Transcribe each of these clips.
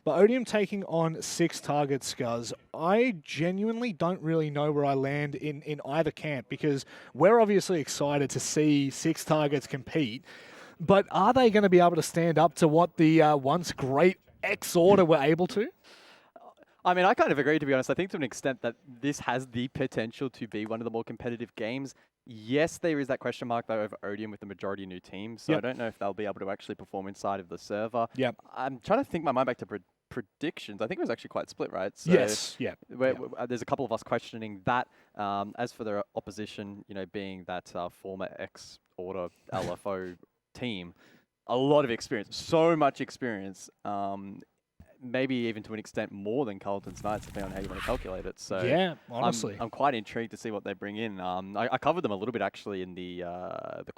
But Odium taking on 6Targets, Scuzz. I genuinely don't really know where I land in either camp because we're obviously excited to see 6Targets compete. But are they going to be able to stand up to what the once great X-Order were able to? I mean, I kind of agree, to be honest. I think to an extent that this has the potential to be one of the more competitive games. Yes, there is that question mark, though, over Odium with the majority new teams, so I don't know if they'll be able to actually perform inside of the server. Yep. I'm trying to think my mind back to predictions. I think it was actually quite split, right? So Yes, yeah. There's a couple of us questioning that. As for their opposition, being that former X-Order LFO team, a lot of experience, so much experience. Maybe even to an extent more than Carlton's Knights, depending on how you want to calculate it. So yeah, honestly, I'm quite intrigued to see what they bring in. I covered them a little bit actually in the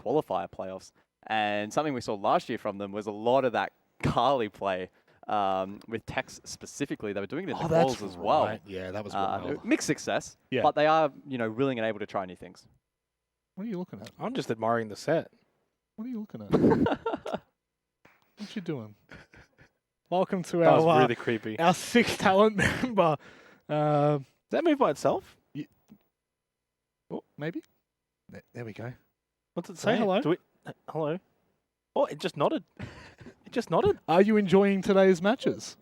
qualifier playoffs, and something we saw last year from them was a lot of that Carly play with Tex specifically. They were doing it in the quals as well. Yeah, that was wild. Mixed success, but they are willing and able to try new things. What are you looking at? I'm just admiring the set. What are you looking at? What you doing? Welcome to that was really creepy. Our 6th talent member. Does that move by itself? Oh, maybe. There we go. What's it say? Say hello. Hello. Oh, it just nodded. It just nodded. Are you enjoying today's matches?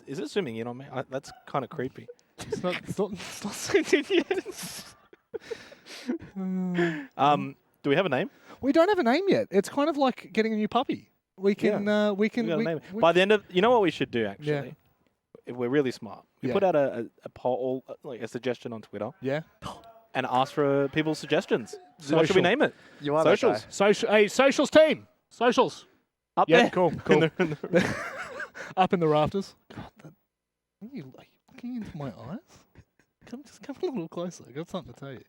Is it zooming in on me? That's kind of creepy. It's not zooming in. Do we have a name? We don't have a name yet. It's kind of like getting a new puppy. We can name it. By the end of, you know what we should do actually? If we're really smart. We put out a poll, like a suggestion on Twitter. Yeah. And ask for people's suggestions. So what should we name it? You are Socials. Socials team. Socials. Up there. Cool. Up in the rafters. God, are you looking into my eyes? Come a little closer. I've got something to tell you.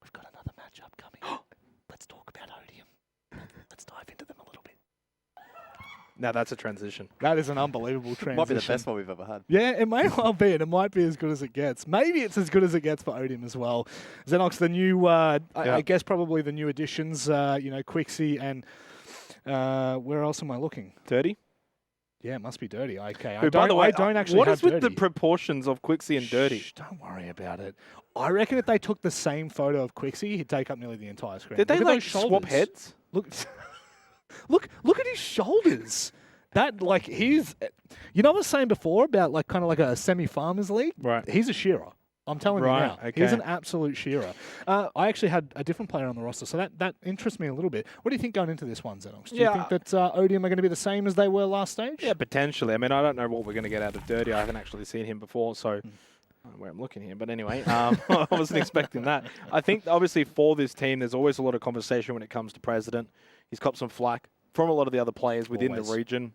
We've got another matchup coming. Let's talk about Odium. Let's dive into them a little bit. Now that's a transition. That is an unbelievable transition. Might be the best one we've ever had. Yeah, it may well be, and it might be as good as it gets. Maybe it's as good as it gets for Odium as well. Xenox, the new, I guess probably the new additions, Quixie and where else am I looking? Dirty? Yeah, it must be Dirty. Okay, by the way, I don't actually what have is with Dirty. the proportions of Quixie and Dirty? Don't worry about it. I reckon if they took the same photo of Quixie, he'd take up nearly the entire screen. Did they like swap heads? Look at his shoulders. That he's, I was saying before about kind of like a semi-farmers league. Right. He's a shearer. I'm telling you now. Okay. He's an absolute shearer. I actually had a different player on the roster, so that interests me a little bit. What do you think going into this one, Xenox? Do you think that Odium are going to be the same as they were last stage? Yeah, potentially. I mean, I don't know what we're going to get out of Dirty. I haven't actually seen him before, so I don't know where I'm looking here. But anyway, I wasn't expecting that. I think, obviously, for this team, there's always a lot of conversation when it comes to President. He's copped some flack from a lot of the other players within the region.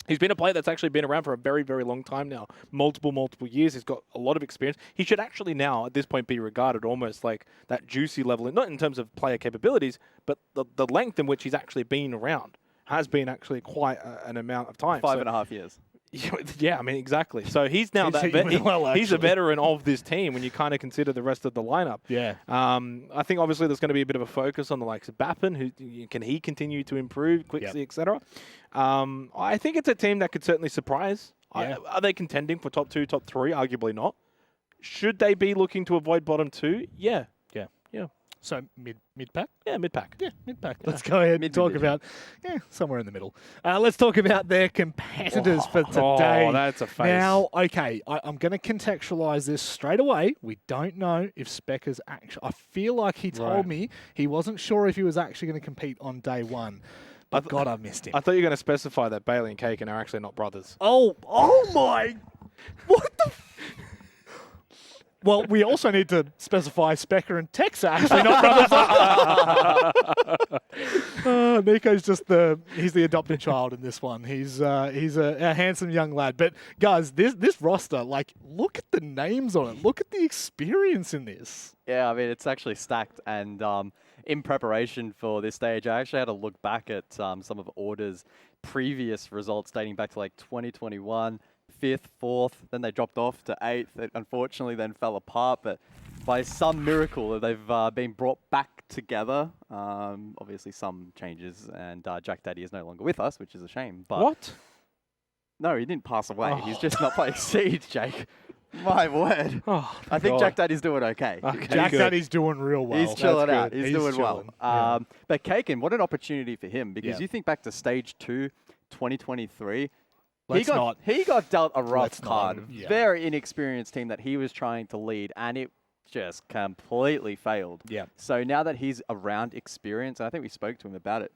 He's been a player that's actually been around for a very, very long time now. Multiple years. He's got a lot of experience. He should actually now, at this point, be regarded almost like that juicy level, not in terms of player capabilities, but the length in which he's actually been around has been actually quite an amount of time. 5.5 years. Yeah, I mean, exactly. So he's now he's a veteran of this team when you kind of consider the rest of the lineup. Yeah. I think obviously there's going to be a bit of a focus on the likes of Bappin, who can he continue to improve, Quixie, etc. I think it's a team that could certainly surprise. Yeah. Are they contending for top 2, top 3? Arguably not. Should they be looking to avoid bottom 2? Yeah. So mid pack? Yeah, mid pack. Yeah, mid pack. Let's go ahead and talk about somewhere in the middle. Let's talk about their competitors for today. Oh, that's a face. Now, okay, I'm going to contextualize this straight away. We don't know if Specker's actually. I feel like he told me he wasn't sure if he was actually going to compete on day one. But God, I missed him. I thought you were going to specify that Bailey and Kaken are actually not brothers. Oh my! What the? Well, we also need to specify Specker and Tex are actually not brothers. Nico's just he's the adopted child in this one. He's a handsome young lad. But guys, this roster, look at the names on it. Look at the experience in this. Yeah, I mean, it's actually stacked. And in preparation for this stage, I actually had to look back at some of Order's previous results dating back to 2021. 5th, 4th, then they dropped off to 8th. It unfortunately then fell apart, but by some miracle, they've been brought back together. Obviously, some changes, and Jack Daddy is no longer with us, which is a shame. But what? No, he didn't pass away. He's Oh. just not playing Siege, Jake. My word. Oh, I think God. Jack Daddy's doing okay. Okay, Jack good. Daddy's doing real well. He's chilling That's out. good. He's doing well. chilling. Yeah. But Kaken, what an opportunity for him, because Yeah. you think back to Stage 2, 2023. Let's not. He got dealt a rough Let's not. card. Yeah. Very inexperienced team that he was trying to lead, and it just completely failed. Yeah. So now that he's around experience, and I think we spoke to him about it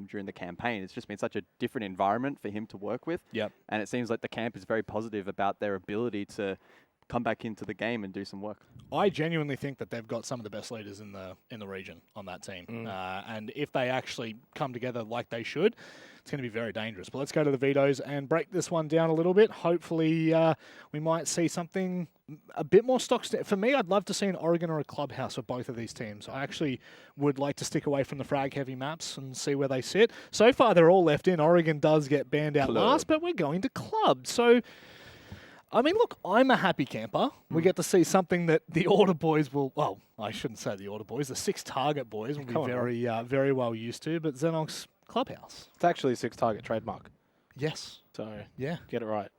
during the campaign, it's just been such a different environment for him to work with. Yep. And it seems like the camp is very positive about their ability to come back into the game and do some work. I genuinely think that they've got some of the best leaders in the region on that team. And if they actually come together like they should, it's going to be very dangerous. But let's go to the vetoes and break this one down a little bit. Hopefully we might see something a bit more stock. For me, I'd love to see an Oregon or a Clubhouse for both of these teams. I actually would like to stick away from the frag-heavy maps and see where they sit. So far, they're all left in. Oregon does get banned out last, but we're going to Club. So I mean, look, I'm a happy camper. We get to see something that the Order boys will, well, I shouldn't say the Order boys, the 6Target boys will be very well used to, but Xenox Clubhouse. It's actually a 6-target trademark. Yes. So Yeah. get it right.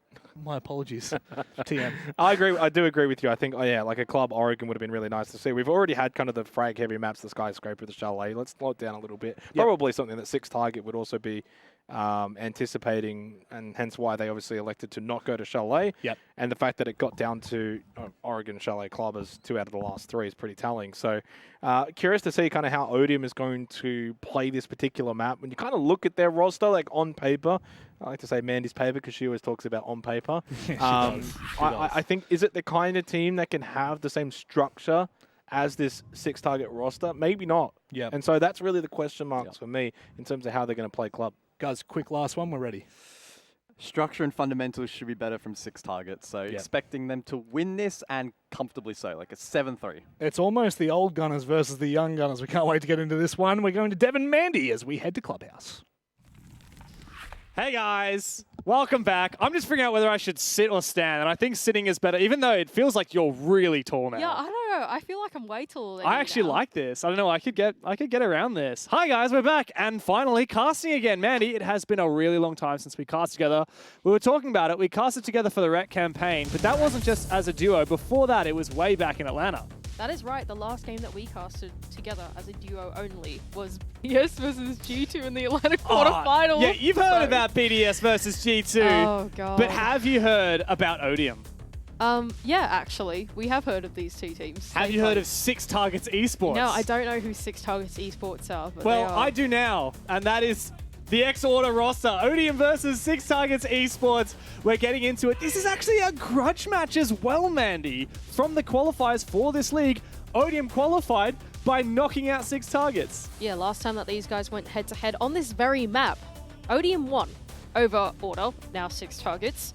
My apologies, TM. I agree. I do agree with you. I think, like a club Oregon would have been really nice to see. We've already had kind of the frag heavy maps, the skyscraper, the chalet. Let's slow it down a little bit. Yep. Probably something that 6-target would also be anticipating, and hence why they obviously elected to not go to chalet. Yep. And the fact that it got down to Oregon chalet club as 2 out of the last 3 is pretty telling. So curious to see kind of how Odium is going to play this particular map. When you kind of look at their roster, like on paper, I like to say Mandy's paper because she always talks about on paper. She does. I think, is it the kind of team that can have the same structure as this 6-target roster? Maybe not. Yeah. And so that's really the question marks for me in terms of how they're going to play club. Guys, quick last one. We're ready. Structure and fundamentals should be better from 6-targets, so expecting them to win this and comfortably so, like a 7-3. It's almost the old Gunners versus the young Gunners. We can't wait to get into this one. We're going to Devon Mandy as we head to Clubhouse. Hey guys, welcome back. I'm just figuring out whether I should sit or stand, and I think sitting is better, even though it feels like you're really tall now. Yeah, I don't know. I feel like I'm way taller than I you actually now. like this. I don't know. I could get around this. Hi guys, we're back and finally casting again. Mandy, it has been a really long time since we cast together. We were talking about it. We casted together for the Rec campaign, but that wasn't just as a duo. Before that, it was way back in Atlanta. That is right. The last game that we casted together as a duo only was BS versus G2 in the Atlanta quarterfinals. Yeah, you've heard about BDS versus G2. Oh god. But have you heard about Odium? Yeah, actually, we have heard of these two teams. Have They you heard play. of 6Targets Esports? No, I don't know who 6Targets Esports are. But Well, they are. I do now, and that is the X-Order roster. Odium versus 6Targets Esports. We're getting into it. This is actually a grudge match as well, Mandy. From the qualifiers for this league, Odium qualified by knocking out 6Targets. Yeah, last time that these guys went head-to-head on this very map, Odium won over Order, now 6Targets,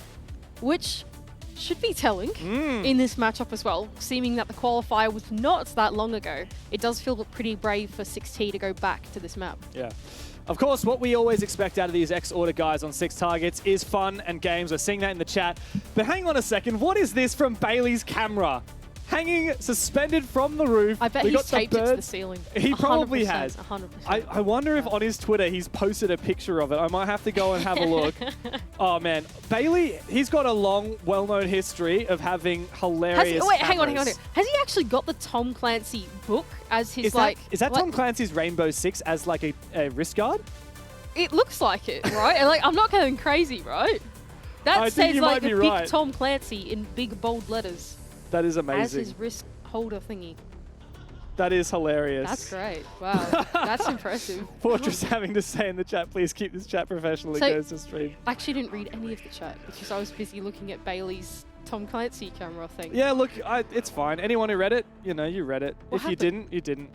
which should be telling in this matchup as well, seeming that the qualifier was not that long ago. It does feel pretty brave for 6T to go back to this map. Yeah. Of course, what we always expect out of these X-Order guys on 6Targets is fun and games. We're seeing that in the chat. But hang on a second. What is this from Bailey's camera? Hanging suspended from the roof. I bet We he's got the taped it to the birds. ceiling. He probably 100%, has. 100%. I wonder if on his Twitter he's posted a picture of it. I might have to go and have a look. Oh man, Bailey, he's got a long, well-known history of having hilarious. Wait, hang on. cameras. Has he actually got the Tom Clancy book as his Is that Tom Clancy's Rainbow Six as like a wrist guard? It looks like it, right? And like, I'm not going crazy, right? That I think says you like might the be big right. Tom Clancy in big bold letters That is as amazing. his wrist holder thingy. That is hilarious. That's great. Wow, that's impressive. Fortress having to say in the chat, please keep this chat professional. It So- goes to stream. I actually didn't read any of the chat because I was busy looking at Bailey's Tom Clancy camera thing. Yeah, look, it's fine. Anyone who read it, you read it. What If you happened? didn't, you didn't.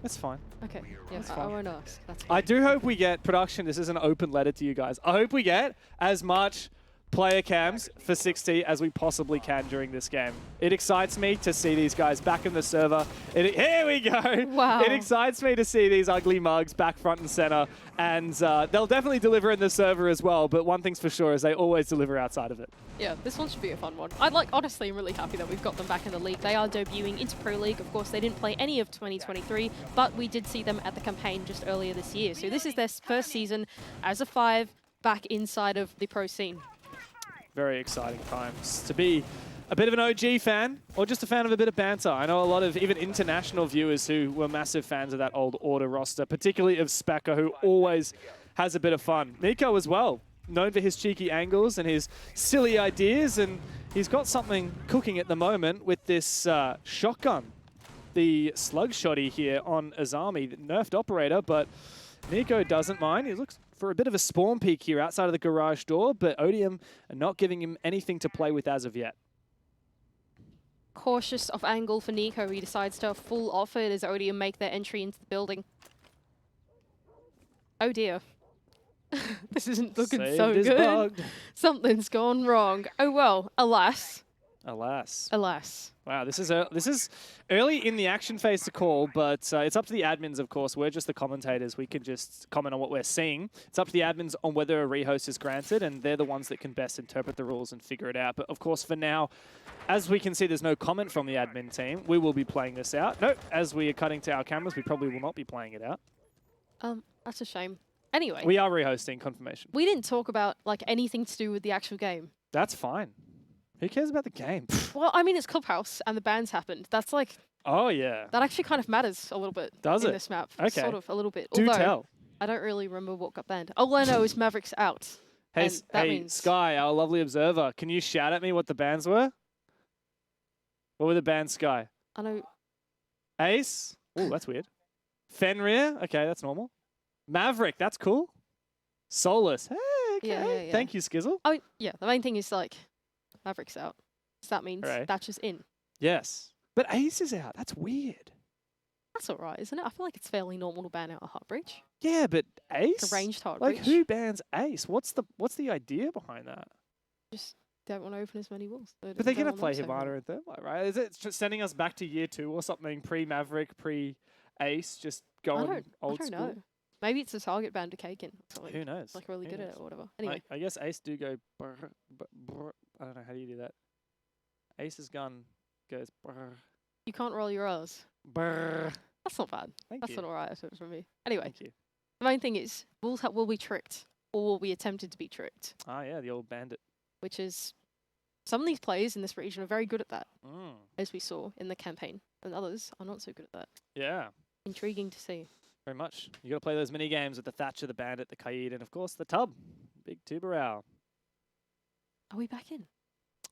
That's fine. Okay. Yeah, That's I fine. won't ask. That's I fine. do hope we get production. This is an open letter to you guys. I hope we get as much player cams for 6T as we possibly can during this game. It excites me to see these guys back in the server. Here we go. Wow. It excites me to see these ugly mugs back front and center. And they'll definitely deliver in the server as well. But one thing's for sure is they always deliver outside of it. Yeah, this one should be a fun one. Honestly, I'm really happy that we've got them back in the league. They are debuting into Pro League. Of course, they didn't play any of 2023, but we did see them at the campaign just earlier this year. So this is their first season as a 5 back inside of the pro scene. very exciting times to be a bit of an OG fan or just a fan of a bit of banter. I know a lot of even international viewers who were massive fans of that old Order roster, particularly of Spacker, who always has a bit of fun. Nico as well, known for his cheeky angles and his silly ideas, and he's got something cooking at the moment with this shotgun. The slug shotty here on Azami, the nerfed operator, but Nico doesn't mind. He looks for a bit of a spawn peek here outside of the garage door, but Odium are not giving him anything to play with as of yet. Cautious of angle for Nico, he decides to full off it as Odium make their entry into the building. Oh dear. This isn't looking so Saved is good. bugged. Something's gone wrong. Oh well, alas. Alas. Alas. Wow, this is early in the action phase to call, but it's up to the admins, of course. We're just the commentators. We can just comment on what we're seeing. It's up to the admins on whether a rehost is granted, and they're the ones that can best interpret the rules and figure it out. But of course, for now, as we can see, there's no comment from the admin team. We will be playing this out. No, as we are cutting to our cameras, we probably will not be playing it out. That's a shame. Anyway. We are rehosting, confirmation. We didn't talk about like anything to do with the actual game. That's fine. Who cares about the game? Well, I mean, it's Clubhouse and the bans happened. That's like, Oh, yeah. that actually kind of matters a little bit. Does in it? this map. Okay. Sort of, a little bit. Do Although, tell. I don't really remember what got banned. All I know is Maverick's out. Hey, and that hey means Sky, our lovely observer, can you shout at me what the bans were? What were the bans, Sky? I know. Ace? Oh, that's weird. Fenrir? Okay, that's normal. Maverick, that's cool. Solus. Hey, okay. Yeah. Thank you, Skizzle. Oh, yeah. The main thing is like Maverick's out. So that means Right. Thatcher's in. Yes. But Ace is out. That's weird. That's all right, isn't it? I feel like it's fairly normal to ban out a heart breach. Yeah, but Ace? A ranged heart Like, breach. who bans Ace? What's the idea behind that? Just don't want to open as many walls. But they're going to play Hibana and Thermite, right? Is it just sending us back to year 2 or something? Pre-Maverick, pre-Ace, just going old I don't school? know. Maybe it's a target ban to Kaken. Something. Who knows? Like really Who good at knows? it or whatever. Anyway, I guess Ace do go brr, brr. I don't know, how do you do that? Ace's gun goes brr, you can't roll your R's. brr. That's not bad. Thank That's you. not alright from me. Anyway, Thank you. the main thing is, will we tricked or will we attempted to be tricked? Ah, yeah, the old bandit. Which is, some of these players in this region are very good at that, Mm. as we saw in the campaign, and others are not so good at that. Yeah, Intriguing to see. very much. You got to play those mini games with the Thatcher, the Bandit, the Kaid, and of course the Tub. Big Tubarao. Are we back in?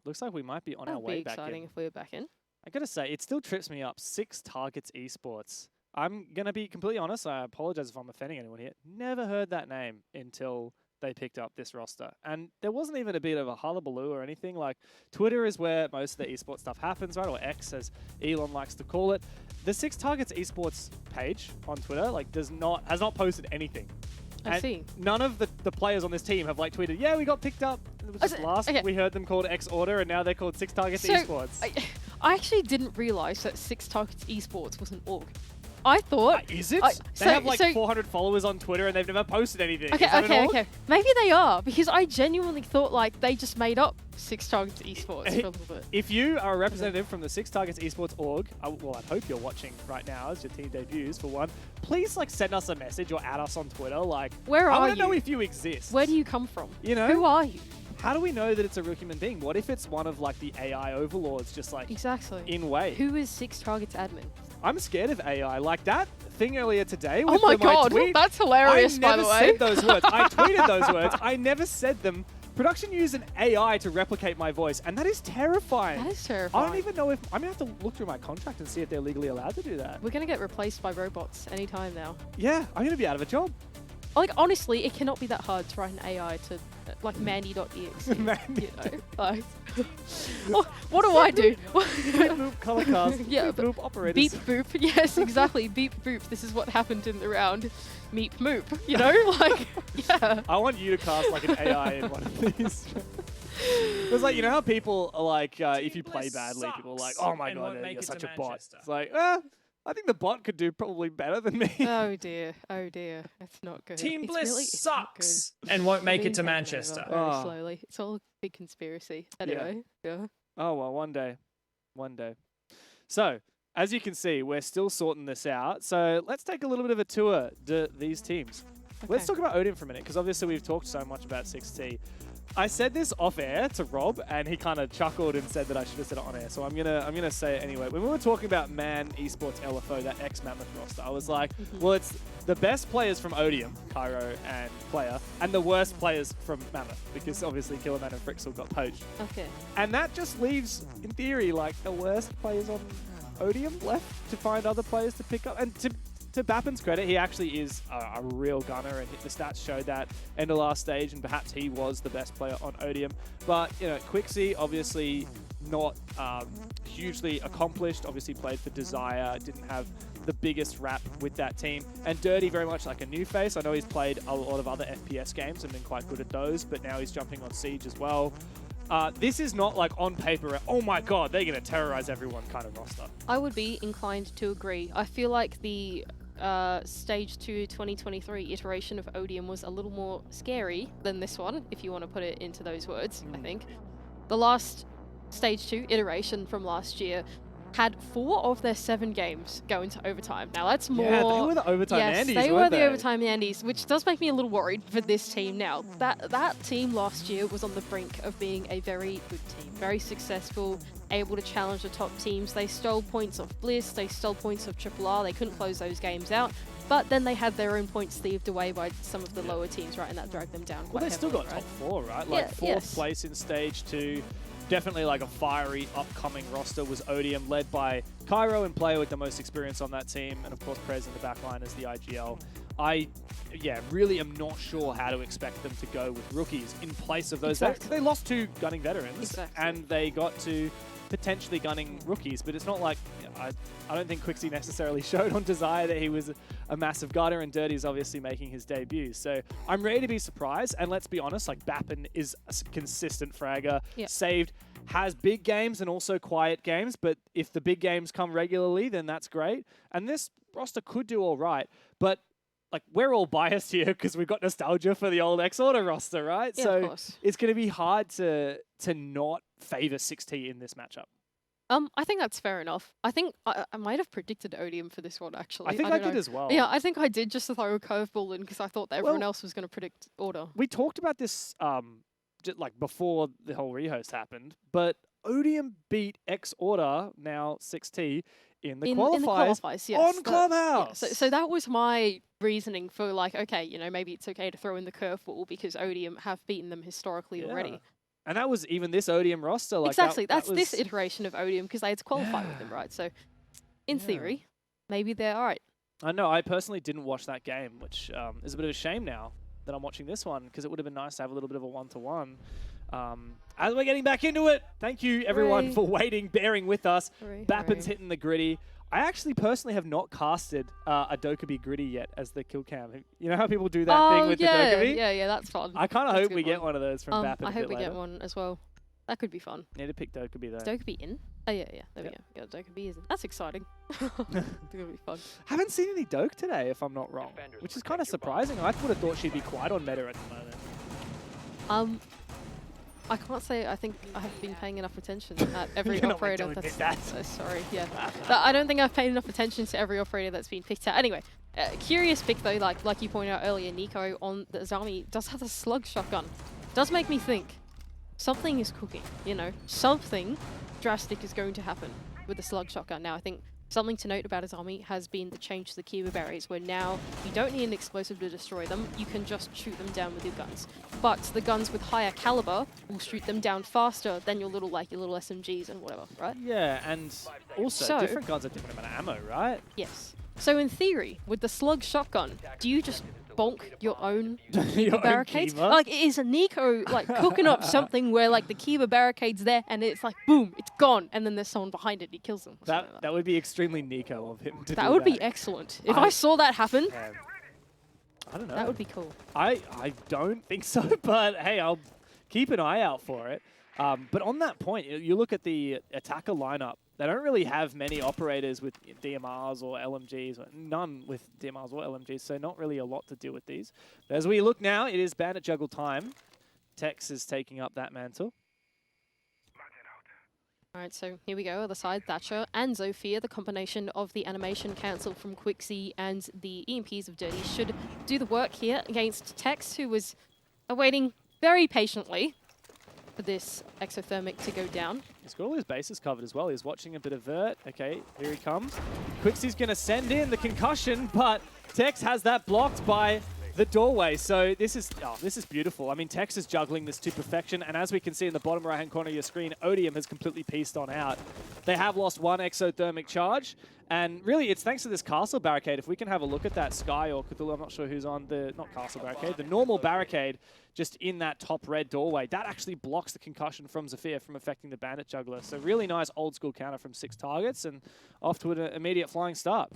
Looks like we might be on That our would be way back exciting in. if we were back in. I gotta say, it still trips me up. 6Targets Esports. I'm gonna be completely honest. I apologize if I'm offending anyone here. Never heard that name until they picked up this roster, and there wasn't even a bit of a hullabaloo or anything. Like, Twitter is where most of the esports stuff happens, right? Or X, as Elon likes to call it. The 6Targets Esports page on Twitter has not posted anything. I And see. None of the players on this team have tweeted, yeah, we got picked up. It was just last okay. we heard them called X Order, and now they're called 6Targets So, Esports. I actually didn't realise that 6Targets Esports was an org. I thought... Is it? so- They have so- 400 followers on Twitter and they've never posted anything. Okay, Is that an org? okay. Maybe they are, because I genuinely thought they just made up 6Targets Esports for a little bit. If you are a representative from the 6Targets Esports org, I hope you're watching right now as your team debuts for one. Please send us a message or add us on Twitter. Where I are want to you? know if you exist. Where do you come from? You know? Who are you? How do we know that it's a real human being? What if it's one of the AI overlords just Exactly. in way? Who is 6Targets admin? I'm scared of AI. Like that thing earlier today Oh with my my god, tweet. that's hilarious, I by never the way. said those words. I tweeted those words. I never said them. Production used an AI to replicate my voice, and that is terrifying. That is terrifying. I don't even know if... I'm going to have to look through my contract and see if they're legally allowed to do that. We're going to get replaced by robots anytime now. Yeah, I'm going to be out of a job. Honestly, it cannot be that hard to write an AI to, Mandy.exe. Mandy. You know? What do I do? Beep boop, color cast, Yeah, beep boop, operators. Beep boop. Yes, exactly. Beep boop. This is what happened in the round. Meep moop. You know? Yeah. I want you to cast an AI in one of these. It's you know how people are if you play badly, people are like, oh my god, you're such a bot. It's I think the bot could do probably better than me. Oh dear. Oh dear. It's not good. Team It's Bliss really, it's not good. sucks and won't make Being it to taken over Manchester. Very Oh. slowly. It's all a big conspiracy. Anyway. Yeah. Oh, well, one day. One day. So, as you can see, we're still sorting this out. So, let's take a little bit of a tour to these teams. Let's Okay. talk about Odium for a minute, because obviously we've talked so much about 6T. I said this off air to Rob, and he kind of chuckled and said that I should have said it on air. So I'm gonna say it anyway. When we were talking about Man Esports LFO, that ex-Mammoth roster, I was like, well, it's the best players from Odium, Cairo and Player, and the worst players from Mammoth, because obviously Killerman and Frixel got poached. Okay. And that just leaves, in theory, like the worst players on Odium left to find other players to pick up. And to Bappen's credit, he actually is a real gunner, and the stats showed that in the last stage, and perhaps he was the best player on Odium. But, you know, Quixie, obviously not hugely accomplished, obviously played for Desire, didn't have the biggest rap with that team. And Dirty, very much like a new face. I know he's played a lot of other FPS games and been quite good at those, but now he's jumping on Siege as well. This is not like on paper, oh my god, they're going to terrorize everyone kind of roster. I would be inclined to agree. I feel like the Stage 2 2023 iteration of Odium was a little more scary than this one, if you want to put it into those words, I think. The last Stage 2 iteration from last year had 4 of their 7 games go into overtime. Now that's more... Yeah, they were the overtime yes, Andes, they weren't were they? the overtime Andes, which does make me a little worried for this team now. That team last year was on the brink of being a very good team, very successful, able to challenge the top teams. They stole points off Bliss, they stole points off Triple R, they couldn't close those games out. But then they had their own points thieved away by some of the lower teams, right, and that dragged them down quite Well, they still heavily, got right? top 4, right? Like Yeah, 4th place in Stage 2. Definitely like a fiery upcoming roster was Odium, led by Cairo and Player with the most experience on that team, and of course Prez in the back line as the IGL. I really am not sure how to expect them to go with rookies in place of those. Exactly. They lost 2 gunning veterans, Exactly. and they got to potentially gunning rookies, but it's not like, I don't think Quixie necessarily showed on Desire that he was a massive gunner, and Dirty's obviously making his debut. So I'm ready to be surprised, and let's be honest, like Bappen is a consistent fragger, Yep. saved, has big games and also quiet games, but if the big games come regularly, then that's great. And this roster could do all right, but like we're all biased here because we've got nostalgia for the old X-Order roster, right? Yeah, so of course. it's going to be hard to not favor 6T in this matchup. I think that's fair enough. I think I might have predicted Odium for this one, actually. I think I don't did know. as well. Yeah, I think I did, just to throw a curveball in, because I thought that everyone Well- else was going to predict Order. We talked about this like before the whole rehost happened, but Odium beat X-Order, now 6T, in the qualifiers yes. on Clubhouse. Yeah, so that was my reasoning for like, okay, you know, maybe it's okay to throw in the curveball because Odium have beaten them historically already. And that was even this Odium roster. Like Exactly, that that's was, this iteration of Odium because they had to qualify with them, right? So, in theory, maybe they're all right. I know, I personally didn't watch that game, which is a bit of a shame now that I'm watching this one, because it would have been nice to have a little bit of a one-to-one. As we're getting back into it, thank you everyone Hooray. for waiting, bearing with us. Hooray, Bappen's hooray. hitting the gritty. I actually personally have not casted a Dokkaebi gritty yet as the kill cam. You know how people do that thing with the Dokkaebi? Yeah, that's fun. I kind of That's a hope good we get one. one of those from Bappen I a hope bit we later. get one as well. That could be fun. Need to pick Dokkaebi though. Is Dokkaebi in? Oh, yeah, there we go. Yeah, Dokkaebi is in. That's exciting. It's going to be fun. Haven't seen any Doke today, if I'm not wrong, which is kind of surprising. I would have thought she'd be quite on meta at the moment. I can't say I think I have been paying enough attention at every You're not operator meant to that's... admit that. So sorry, yeah. But I don't think I've paid enough attention to every operator that's been picked out. Anyway, curious pick though, like you pointed out earlier, Nico on the Zami does have a slug shotgun. Does make me think something is cooking, you know. Something drastic is going to happen with the slug shotgun. Now, I think something to note about Azami has been the change to the Kiba barriers, where now you don't need an explosive to destroy them, you can just shoot them down with your guns. But the guns with higher caliber will shoot them down faster than your little SMGs and whatever, right? Yeah, and also So- different guns have different amount of ammo, right? Yes. So in theory, with the slug shotgun, do you just bonk your own Your Kiba own barricades? Kiba? Like, is a Nico like cooking up something where like the Kiba barricade's there and it's like boom, it's gone, and then there's someone behind it, he kills them. or something like That would be extremely Nico of him to do that would be excellent. If I saw that happen, I don't know. that would be cool. I don't think so, but hey, I'll keep an eye out for it. But on that point, you look at the attacker lineup. They don't really have many operators with DMRs or LMGs, or none with DMRs or LMGs, so not really a lot to do with these. But as we look now, it is Bandit Juggle time. Tex is taking up that mantle. All right, so here we go. Other side, Thatcher and Zofia, the combination of the animation cancel from Quixie and the EMPs of Dirty should do the work here against Tex, who was awaiting very patiently for this exothermic to go down. He's got all his bases covered as well. He's watching a bit of vert. Okay, here he comes. Quixie's going to send in the concussion, but Tex has that blocked by the doorway. So this is beautiful. I mean, Tex is juggling this to perfection, and as we can see in the bottom right-hand corner of your screen, Odium has completely pieced on out. They have lost one exothermic charge, and really it's thanks to this castle barricade. If we can have a look at that, Sky or Cthulhu, I'm not sure who's on the, not castle barricade, the normal barricade just in that top red doorway. That actually blocks the concussion from Zafir from affecting the Bandit Juggler. So really nice old school counter from 6Targets, and off to an immediate flying start.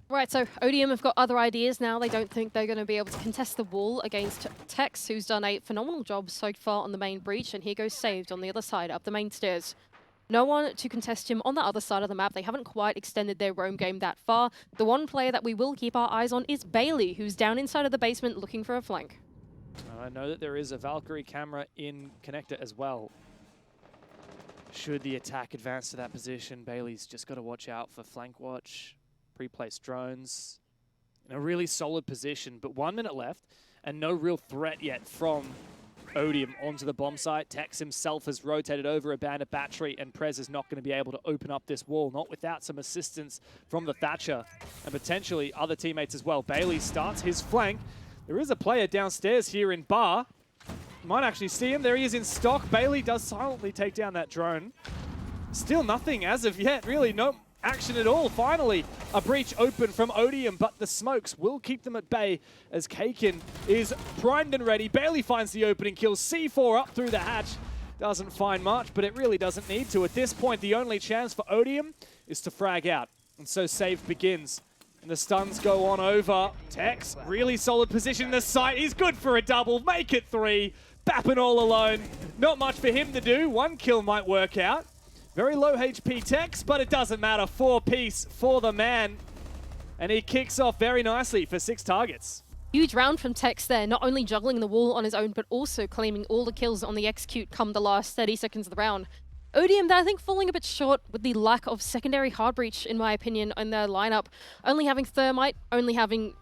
Right, so Odium have got other ideas now. They don't think they're going to be able to contest the wall against Tex, who's done a phenomenal job so far on the main breach, and here goes Saved on the other side, up the main stairs. No one to contest him on the other side of the map. They haven't quite extended their roam game that far. The one player that we will keep our eyes on is Bailey, who's down inside of the basement looking for a flank. I know that there is a Valkyrie camera in connector as well. Should the attack advance to that position, Bailey's just got to watch out for flank watch, pre-placed drones. In a really solid position, but 1 minute left and no real threat yet from Odium onto the bomb site. Tex himself has rotated over a Bandit battery, and Prez is not going to be able to open up this wall, not without some assistance from the Thatcher and potentially other teammates as well. Bailey starts his flank. There is a player downstairs here in bar. You might actually see him. There he is in stock. Bailey does silently take down that drone. Still nothing as of yet, really. No action at all. Finally, a breach open from Odium, but the smokes will keep them at bay as Kaken is primed and ready. Bailey finds the opening, kills C4 up through the hatch. Doesn't find much, but it really doesn't need to. At this point, the only chance for Odium is to frag out. And so Save begins. And the stuns go on over. Tex, really solid position in the site. He's good for a double. Make it 3. Bappin all alone. Not much for him to do. 1 kill might work out. Very low HP Tex, but it doesn't matter. 4-piece for the man. And he kicks off very nicely for 6Targets. Huge round from Tex there, not only juggling the wall on his own, but also claiming all the kills on the execute come the last 30 seconds of the round. Odium, I think, falling a bit short with the lack of secondary hard breach, in my opinion, in their lineup. Only having Thermite, only having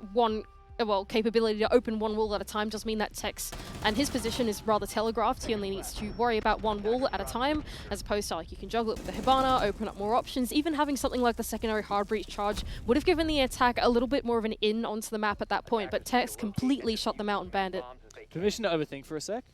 capability to open 1 wall at a time does mean that Tex and his position is rather telegraphed. He only needs to worry about 1 wall at a time, as opposed to like you can juggle it with the Hibana, open up more options. Even having something like the secondary hard breach charge would have given the attack a little bit more of an in onto the map at that point, but Tex completely shut them out and banned it. Permission to overthink for a sec?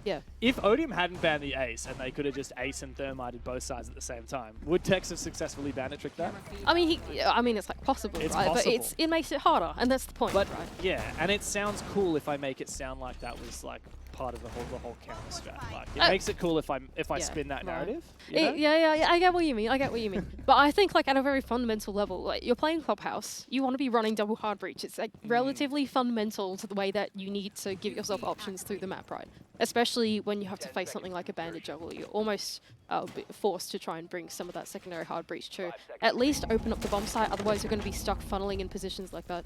Yeah. If Odium hadn't banned the ace and they could have just ace and thermited both sides at the same time, would Tex have successfully bandit tricked that? I mean, it's like possible, It's right? possible. But it makes it harder, and that's the point, But right? yeah, and it sounds cool if I make it sound like that was like part of the whole counter strat. Like it makes it cool if I spin that narrative. You know? Yeah, I get what you mean. But I think like at a very fundamental level, like you're playing Clubhouse, you want to be running double hard breach. It's like relatively fundamental to the way that you need to give yourself options through the map, right? Especially when you have to face something like a Bandit Juggler, you're almost forced to try and bring some of that secondary hard breach to at least open up the bomb site. Otherwise, you're going to be stuck funneling in positions like that.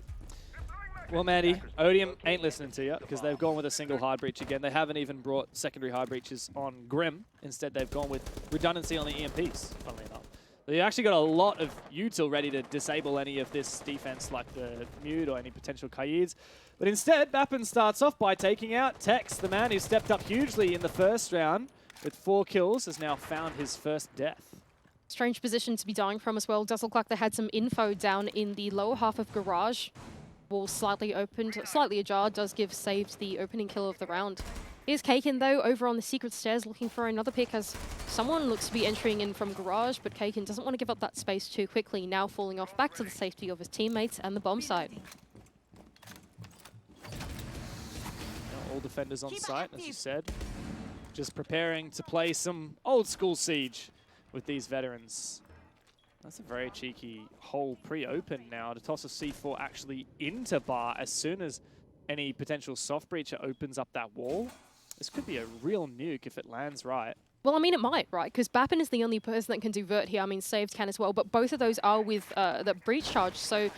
Well, Mandy, Odium ain't listening to you because they've gone with a single hard breach again. They haven't even brought secondary hard breaches on Grim. Instead, they've gone with redundancy on the EMPs, funnily enough. They actually got a lot of util ready to disable any of this defense like the Mute or any potential Kayyids. But instead, Bappin starts off by taking out Tex, the man who stepped up hugely in the first round with 4 kills, has now found his first death. Strange position to be dying from as well. Does look like they had some info down in the lower half of Garage. Wall slightly opened, slightly ajar, does give Saved the opening kill of the round. Here's Kaken though, over on the secret stairs looking for another pick as someone looks to be entering in from Garage, but Kaken doesn't want to give up that space too quickly, now falling off back to the safety of his teammates and the bomb site. All defenders on site, as you said. Just preparing to play some old school Siege with these veterans. That's a very cheeky hole pre-open now to toss a C4 actually into bar as soon as any potential soft breacher opens up that wall. This could be a real nuke if it lands right. Well, I mean, it might, right? Because Bappin is the only person that can do vert here. I mean, Saved can as well, but both of those are with the breach charge. So,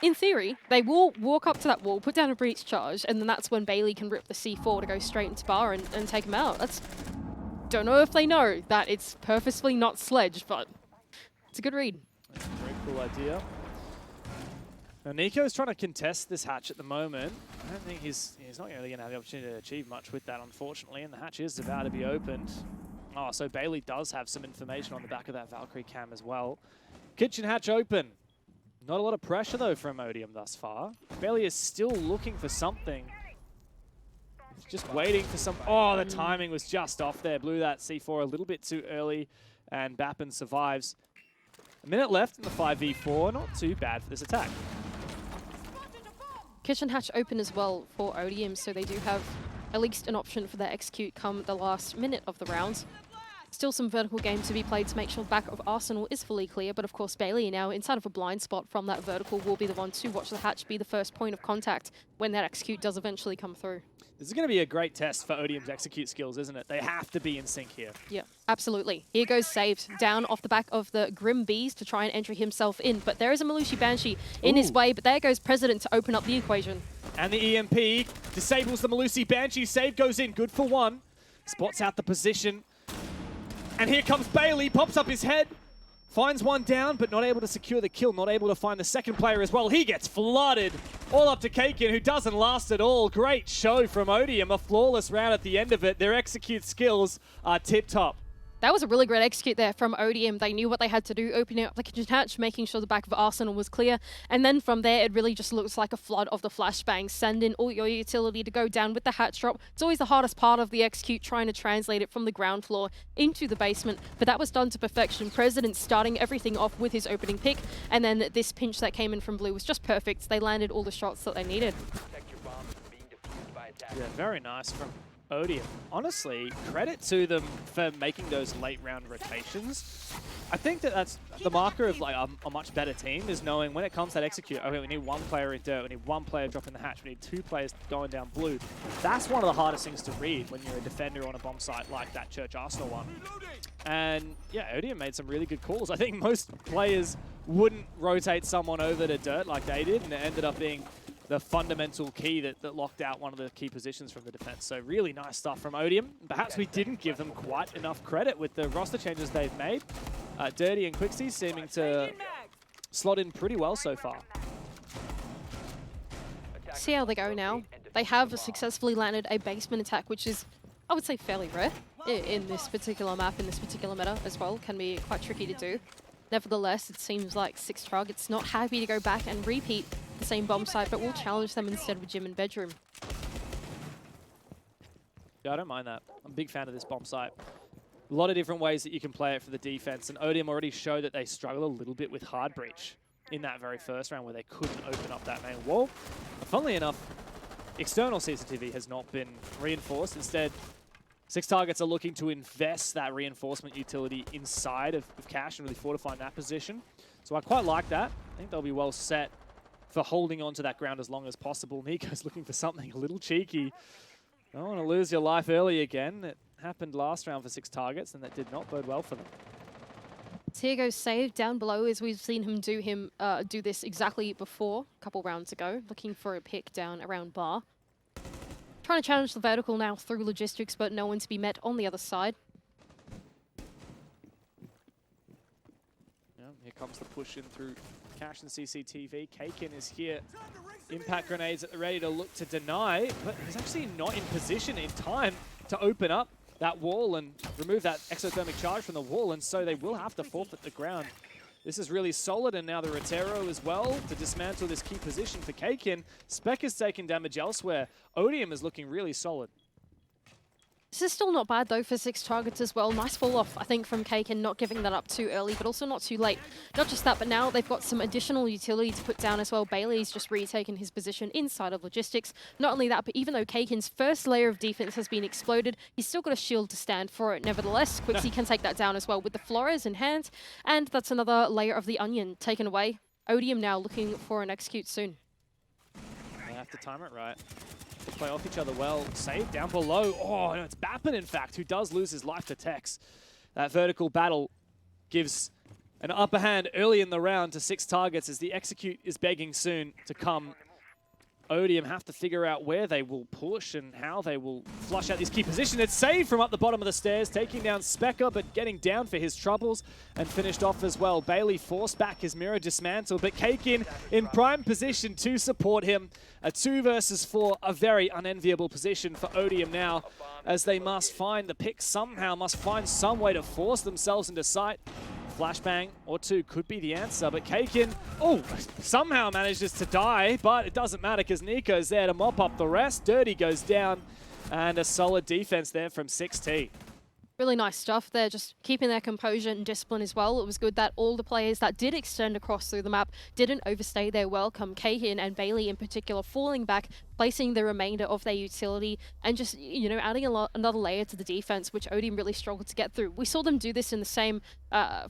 in theory, they will walk up to that wall, put down a breach charge, and then that's when Bailey can rip the C4 to go straight into bar and take him out. Don't know if they know that it's purposefully not sledged, but it's a good read. That's a very cool idea. Now Nico's trying to contest this hatch at the moment. I don't think he's not really going to have the opportunity to achieve much with that, unfortunately, and the hatch is about to be opened. Oh, so Bailey does have some information on the back of that Valkyrie cam as well. Kitchen hatch open. Not a lot of pressure, though, from Odium thus far. Bailey is still looking for something. He's just waiting for some... Oh, the timing was just off there. Blew that C4 a little bit too early, and Bappin survives. A minute left in the 5v4. Not too bad for this attack. Kitchen hatch open as well for Odium, so they do have at least an option for their execute come the last minute of the round. Still some vertical game to be played to make sure the back of Arsenal is fully clear, but of course Bailey now inside of a blind spot from that vertical will be the one to watch the hatch be the first point of contact when that execute does eventually come through. This is going to be a great test for Odium's execute skills, isn't it? They have to be in sync here. Yeah, absolutely. Here goes Saved down off the back of the Grim Bees to try and entry himself in, but there is a Malushi Banshee in his way, but there goes President to open up the equation. And the EMP disables the Malusi Banshee. Save goes in, good for one. Spots out the position. And here comes Bailey, pops up his head, finds one down, but not able to secure the kill, not able to find the second player as well. He gets flooded. All up to Kakin, who doesn't last at all. Great show from Odium, a flawless round at the end of it. Their execute skills are tip-top. That was a really great execute there from Odium. They knew what they had to do, opening up the kitchen hatch, making sure the back of Arsenal was clear. And then from there, it really just looks like a flood of the flashbangs. Send in all your utility to go down with the hatch drop. It's always the hardest part of the execute, trying to translate it from the ground floor into the basement. But that was done to perfection. President starting everything off with his opening pick. And then this pinch that came in from Blue was just perfect. They landed all the shots that they needed. Yeah, very nice from Odium. Honestly, credit to them for making those late round rotations. I think that that's the marker of like a much better team, is knowing when it comes to that execute, okay, we need one player in dirt, we need one player dropping the hatch, we need two players going down blue. That's one of the hardest things to read when you're a defender on a bomb site like that Church Arsenal one. And yeah, Odium made some really good calls. I think most players wouldn't rotate someone over to dirt like they did, and it ended up being the fundamental key that locked out one of the key positions from the defense. So really nice stuff from Odium. Perhaps we didn't give them quite enough credit with the roster changes they've made. Dirty and Quixie seeming to slot in pretty well so far. See how they go now. They have successfully landed a basement attack, which is, I would say, fairly rare in this particular map, in this particular meta as well. Can be quite tricky to do. Nevertheless, it seems like 6Targets not happy to go back and repeat the same bomb site, but will challenge them instead with gym and bedroom. Yeah, I don't mind that. I'm a big fan of this bomb site. A lot of different ways that you can play it for the defense, and Odium already showed that they struggle a little bit with hard breach in that very first round where they couldn't open up that main wall. But funnily enough, external CCTV has not been reinforced. Instead, 6Targets are looking to invest that reinforcement utility inside of Cash and really fortifying that position. So I quite like that. I think they'll be well set for holding on to that ground as long as possible. Nico's looking for something a little cheeky. Don't want to lose your life early again. It happened last round for 6Targets, and that did not bode well for them. Here goes Save down below, as we've seen him do this exactly before, a couple rounds ago, looking for a pick down around bar. Trying to challenge the vertical now through logistics, but no one to be met on the other side. Yeah, here comes the push in through Cash and CCTV. Kakin is here. Impact grenades at the ready to look to deny, but he's actually not in position in time to open up that wall and remove that exothermic charge from the wall, and so they will have to forfeit the ground. This is really solid, and now the Rotero as well to dismantle this key position for Kakin. Spec is taking damage elsewhere. Odium is looking really solid. This is still not bad, though, for 6Targets as well. Nice fall off, I think, from Kakin, not giving that up too early, but also not too late. Not just that, but now they've got some additional utility to put down as well. Bailey's just retaken his position inside of logistics. Not only that, but even though Kakin's first layer of defense has been exploded, he's still got a shield to stand for it. Nevertheless, Quixie can take that down as well with the Flores in hand, and that's another layer of the onion taken away. Odium now looking for an execute soon. They have to time it right. They play off each other well. Save down below. Oh, no, it's Bappin, in fact, who does lose his life to Tex. That vertical battle gives an upper hand early in the round to 6Targets as the execute is begging soon to come Odium have to figure out where they will push and how they will flush out this key position. It's saved from up the bottom of the stairs, taking down Specker, but getting down for his troubles and finished off as well. Bailey forced back his mirror dismantle, but Kakin in prime position to support him. A 2 versus 4, a very unenviable position for Odium now, as they must find the pick somehow, must find some way to force themselves into sight. Flashbang or 2 could be the answer, but Kakin, somehow manages to die, but it doesn't matter because Nico's there to mop up the rest. Dirty goes down, and a solid defense there from 6T. Really nice stuff there, just keeping their composure and discipline as well. It was good that all the players that did extend across through the map didn't overstay their welcome. Kahin and Bailey in particular falling back, placing the remainder of their utility and just, you know, adding another layer to the defense, which Odium really struggled to get through. We saw them do this in the same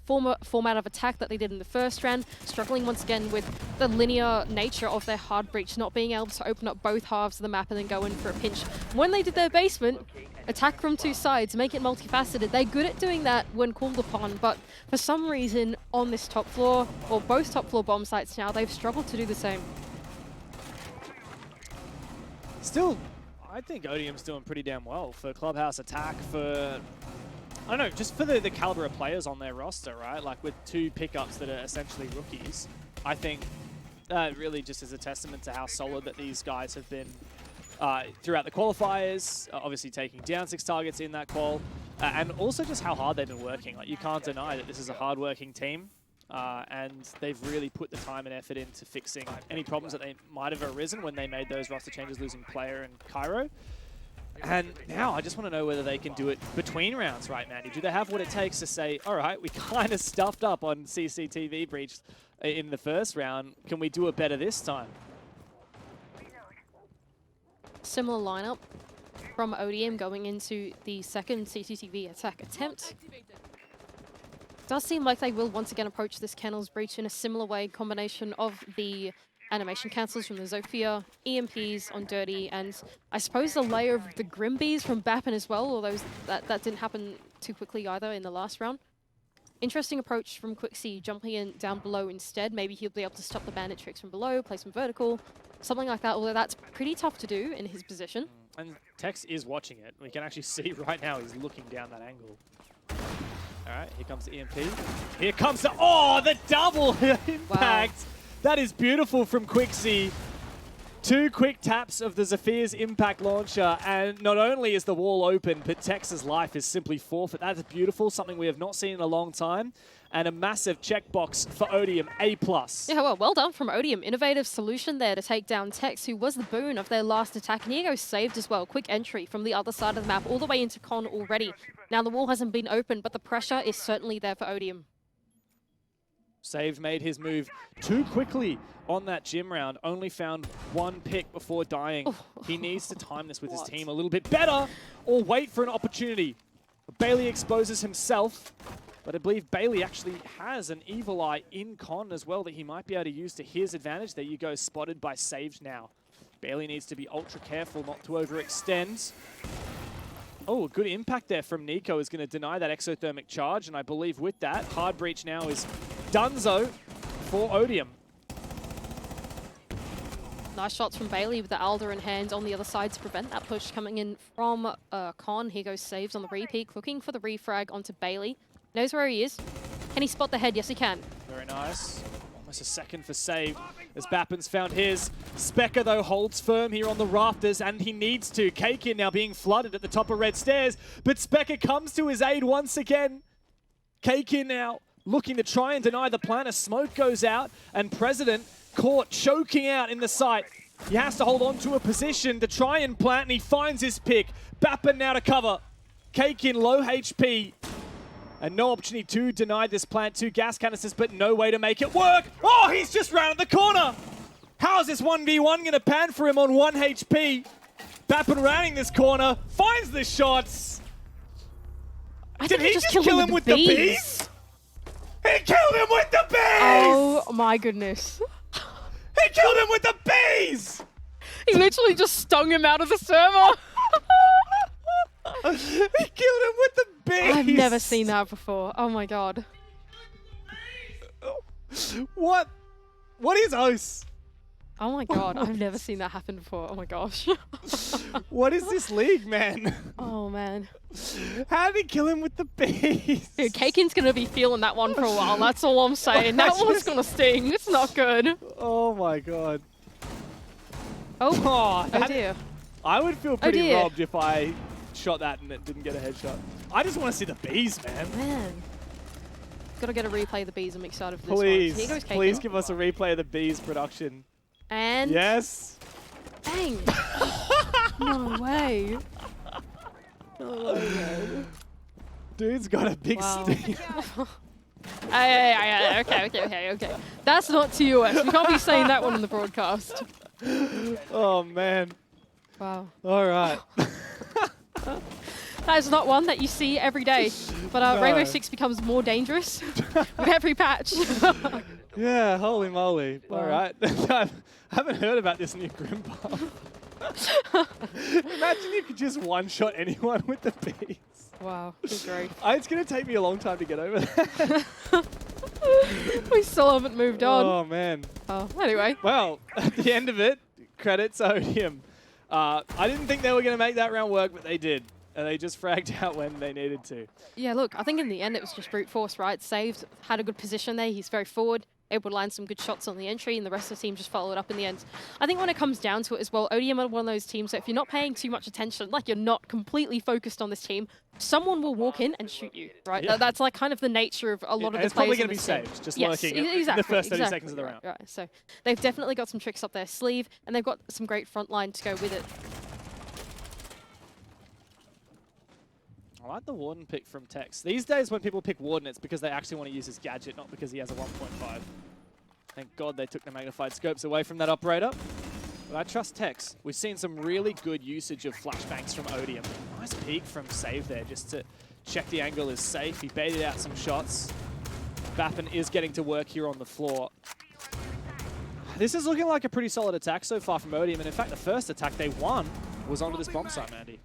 format of attack that they did in the first round, struggling once again with the linear nature of their hard breach, not being able to open up both halves of the map and then go in for a pinch. When they did their basement, attack from 2 sides, make it multifaceted. They're good at doing that when called upon, but for some reason on this top floor, or both top floor bomb sites now, they've struggled to do the same. Still, I think Odium's doing pretty damn well for Clubhouse attack, for, I don't know, just for the caliber of players on their roster, right? Like with 2 pickups that are essentially rookies. I think really just is a testament to how solid that these guys have been throughout the qualifiers, obviously taking down 6Targets in that qual, and also just how hard they've been working. Like, you can't deny that this is a hard-working team, and they've really put the time and effort into fixing any problems that they might have arisen when they made those roster changes, losing Player and Cairo. And now I just want to know whether they can do it between rounds, right, Mandy? Do they have what it takes to say, all right, we kind of stuffed up on CCTV breach in the first round. Can we do it better this time? Similar lineup from Odium going into the second CCTV attack attempt. Does seem like they will once again approach this Kennel's breach in a similar way, combination of the animation cancels from the Zofia, EMPs on Dirty, and I suppose the layer of the Grimbees from Bappen as well, although that didn't happen too quickly either in the last round. Interesting approach from Quixie, jumping in down below instead. Maybe he'll be able to stop the bandit tricks from below, play some vertical, something like that, although that's pretty tough to do in his position. And Tex is watching it. We can actually see right now he's looking down that angle. All right, here comes the EMP. Here comes the, the double impact. Wow. That is beautiful from Quixie. 2 quick taps of the Zephyr's impact launcher, and not only is the wall open, but Tex's life is simply forfeit. That's beautiful, something we have not seen in a long time, and a massive checkbox for Odium, A+. Yeah, well done from Odium. Innovative solution there to take down Tex, who was the boon of their last attack. And here goes saved as well. Quick entry from the other side of the map, all the way into Con already. Now the wall hasn't been opened, but the pressure is certainly there for Odium. Saved made his move too quickly on that gym round. Only found 1 pick before dying. He needs to time this with his team a little bit better, or wait for an opportunity. Bailey exposes himself, but I believe Bailey actually has an evil eye in Con as well that he might be able to use to his advantage. There you go, spotted by Saved now. Bailey needs to be ultra careful not to overextend. Oh, a good impact there from Nico is going to deny that exothermic charge, and I believe with that, hard breach now is donezo for Odium. Nice shots from Bailey with the Alder in hand on the other side to prevent that push coming in from Con. Here goes Saves on the repeat, looking for the refrag onto Bailey. Knows where he is. Can he spot the head? Yes, he can. Very nice. Almost a second for Save as Bappen's found his. Specker, though, holds firm here on the rafters, and he needs to. Kakin now being flooded at the top of red stairs, but Specker comes to his aid once again. Kakin now looking to try and deny the plan as smoke goes out, and President caught choking out in the site. He has to hold on to a position to try and plant, and he finds his pick. Bappen now to cover. Kakin low HP. And no opportunity to deny this plant. 2 gas canisters, but no way to make it work. Oh, he's just rounded the corner. How is this 1v1 going to pan for him on 1 HP? Bappen rounding this corner, finds the shots. Did he just kill him with the bees? He killed him with the bees! Oh my goodness. He killed him with the bees! He literally just stung him out of the server. He killed him with the bees! I've never seen that before. Oh my god. What is OCE? Oh my god, I've never seen that happen before. Oh my gosh. What is this league, man? Oh man. How did he kill him with the beast? Dude, Kakin's gonna be feeling that one for a while. That's all I'm saying. That one's gonna sting. It's not good. Oh my god. Oh, that- dear. I would feel pretty dear. robbed if I shot that and it didn't get a headshot. I just want to see the bees, man. Man. Gotta get a replay of the bees. I'm excited for this Please, one. Here goes Kakin. please give us a replay of the bees production. And Yes. bang. No way. Dude's got a big Wow. stick. Okay. That's not TOS. We can't be saying that one in the broadcast. Oh, man. Wow. All right. That is not one that you see every day. But No. Rainbow Six becomes more dangerous with every patch. Yeah, holy moly. Wow. All right. I haven't heard about this new Grim Buff. Imagine you could just one-shot anyone with the bees. Wow, good grief. It's going to take me a long time to get over that. We still haven't moved on. Oh, man. Oh, anyway. Well, at the end of it, credits Odium. I didn't think they were going to make that round work, but they did. And they just fragged out when they needed to. Yeah, look, I think in the end it was just brute force, right? Saved, had a good position there. He's very forward, able to land some good shots on the entry, and the rest of the team just followed up in the end. I think when it comes down to it as well, Odium are one of those teams that if you're not paying too much attention, like you're not completely focused on this team, someone will walk in and shoot you, right? Yeah. That's like kind of the nature of a lot of the It's probably players going to be on this team. saved, just Yes, lurking exactly, in the first 30 exactly, seconds of the round. Right. So they've definitely got some tricks up their sleeve, and they've got some great front line to go with it. I like the Warden pick from Tex. These days when people pick Warden, it's because they actually want to use his gadget, not because he has a 1.5. Thank God they took the magnified scopes away from that operator. But I trust Tex. We've seen some really good usage of flashbangs from Odium. Nice peek from Save there just to check the angle is safe. He baited out some shots. Bappen is getting to work here on the floor. This is looking like a pretty solid attack so far from Odium, and in fact the first attack they won was onto this bomb site, Mandy.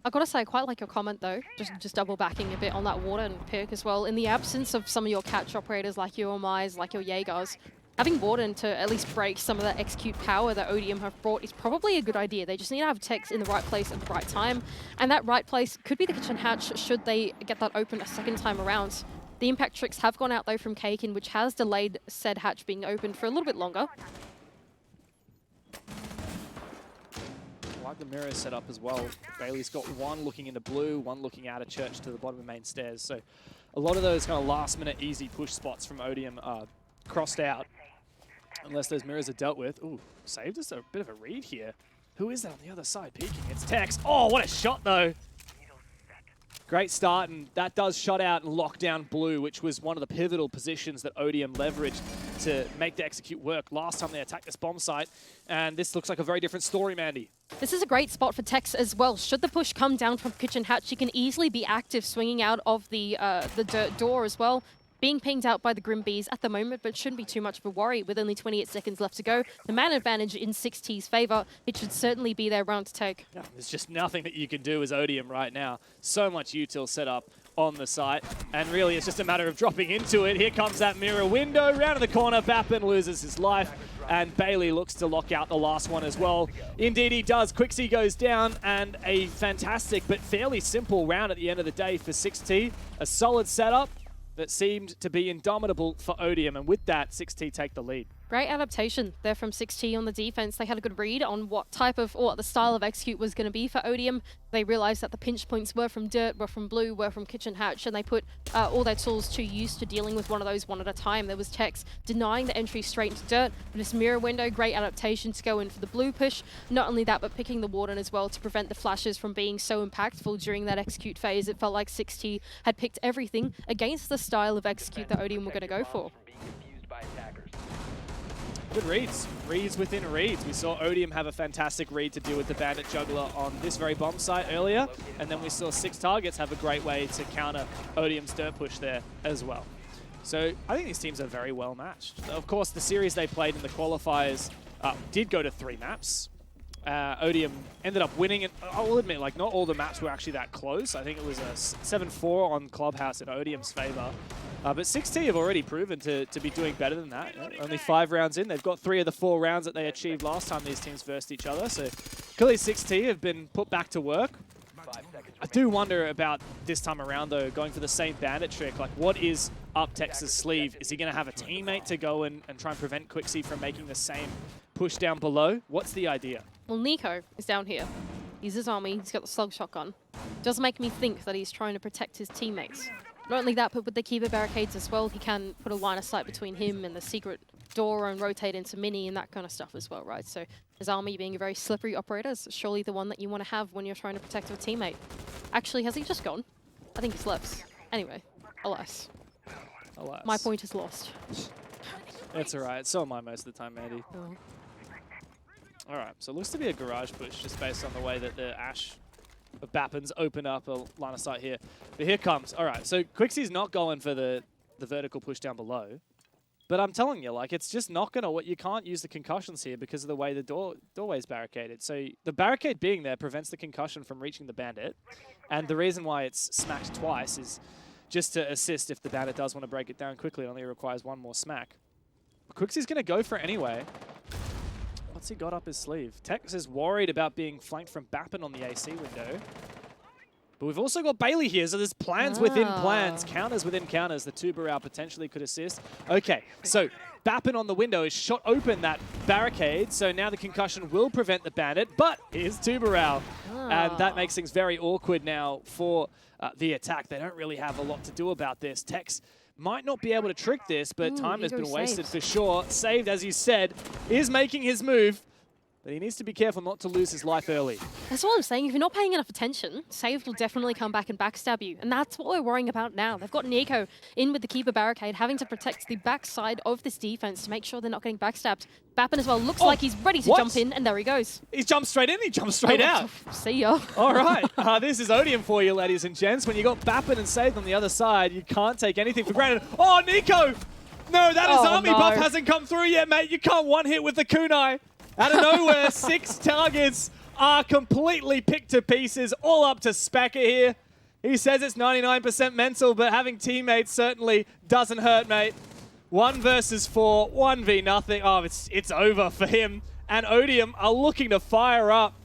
I gotta say, I quite like your comment though, just double backing a bit on that Warden pick as well. In the absence of some of your catch operators like your Omais, like your Jaegers, having Warden to at least break some of that execute power that Odium have brought is probably a good idea. They just need to have Tex in the right place at the right time, and that right place could be the kitchen hatch should they get that open a second time around. The impact tricks have gone out though from Kakin, which has delayed said hatch being opened for a little bit longer. I like the mirror setup as well. Bailey's got one looking into blue, one looking out of church to the bottom of the main stairs. So a lot of those kind of last minute easy push spots from Odium are crossed out unless those mirrors are dealt with. Ooh, saved us a bit of a read here. Who is that on the other side peeking? It's Tex. Oh, what a shot though. Great start, and that does shut out and lock down blue, which was one of the pivotal positions that Odium leveraged to make the execute work last time they attacked this bomb site. And this looks like a very different story, Mandy. This is a great spot for Tex as well. Should the push come down from kitchen hatch, he can easily be active swinging out of the dirt door as well. Being pinged out by the Grim Bees at the moment, but shouldn't be too much of a worry with only 28 seconds left to go. The man advantage in 6T's favor. It should certainly be their round to take. Yeah, there's just nothing that you can do as Odium right now. So much util set up on the site, and really it's just a matter of dropping into it. Here comes that mirror window, round in the corner, Bappen loses his life, and Bailey looks to lock out the last one as well. Indeed he does. Quixie goes down, and a fantastic but fairly simple round at the end of the day for 6T. A solid setup that seemed to be indomitable for Odium, and with that, 6T take the lead. Great adaptation there from 6T on the defense. They had a good read on what type of, or what the style of execute was going to be for Odium. They realized that the pinch points were from dirt, were from blue, were from kitchen hatch, and they put all their tools to use to dealing with one of those one at a time. There was Tex denying the entry straight into dirt. But this mirror window, great adaptation to go in for the blue push. Not only that, but picking the Warden as well to prevent the flashes from being so impactful during that execute phase. It felt like 6T had picked everything against the style of execute that Odium were going to go for. Good reads. Reads within reads. We saw Odium have a fantastic read to deal with the Bandit Juggler on this very bomb site earlier, and then we saw 6Targets have a great way to counter Odium's dirt push there as well. So I think these teams are very well matched. Of course, the series they played in the qualifiers did go to 3 maps. Odium ended up winning it. I will admit, like, not all the maps were actually that close. I think it was a 7-4 on Clubhouse in Odium's favor. But 6T have already proven to be doing better than that. Only 5 rounds in. They've got 3 of the 4 rounds that they achieved last time these teams versed each other. So clearly 6T have been put back to work. I do wonder about this time around, though, going for the same bandit trick. Like, what is up Tex's sleeve? Is he going to have a teammate to go and try and prevent Quixie from making the same push down below? What's the idea? Well, Nico is down here. He's his army. He's got the slug shotgun. Does make me think that he's trying to protect his teammates. Not only that, but with the keeper barricades as well, he can put a line of sight between him and the secret door and rotate into mini and that kind of stuff as well, right? So his army being a very slippery operator is surely the one that you want to have when you're trying to protect your teammate. Actually, has he just gone? I think he's left. Anyway, alas. Alas. My point is lost. It's all right. So am I most of the time, Andy. Oh. All right, so it looks to be a garage push just based on the way that the Ash of Bappins open up a line of sight here. But here comes. All right, so Quixie's not going for the vertical push down below. But I'm telling you, like, it's just not going to... You can't use the concussions here because of the way the doorway's barricaded. So the barricade being there prevents the concussion from reaching the bandit. And the reason why it's smacked twice is just to assist if the bandit does want to break it down quickly. It only requires 1 more smack. But Quixie's going to go for it anyway. What's he got up his sleeve? Tex is worried about being flanked from Bappin on the AC window. But we've also got Bailey here, so there's plans within plans, counters within counters. The Tubarão potentially could assist. Okay, so Bappin on the window has shot open that barricade, so now the concussion will prevent the bandit, but here's Tubarão. And that makes things very awkward now for the attack. They don't really have a lot to do about this. Tex might not be able to trick this, but time has been wasted for sure. Saved, as you said, is making his move, but he needs to be careful not to lose his life early. That's what I'm saying. If you're not paying enough attention, Saved will definitely come back and backstab you. And that's what we're worrying about now. They've got Nico in with the keeper barricade, having to protect the backside of this defense to make sure they're not getting backstabbed. Bappin as well looks like he's ready to jump in, and there he goes. He jumped straight in, he jumped straight out. See ya. All right, this is Odium for you, ladies and gents. When you got Bappin and Saved on the other side, you can't take anything for granted. Oh, Nico! No, that is army buff hasn't come through yet, mate. You can't one-hit with the kunai. Out of nowhere, 6 targets are completely picked to pieces, all up to Spacker here. He says it's 99% mental, but having teammates certainly doesn't hurt, mate. 1 versus 4, 1v0. Oh, it's over for him. And Odium are looking to fire up.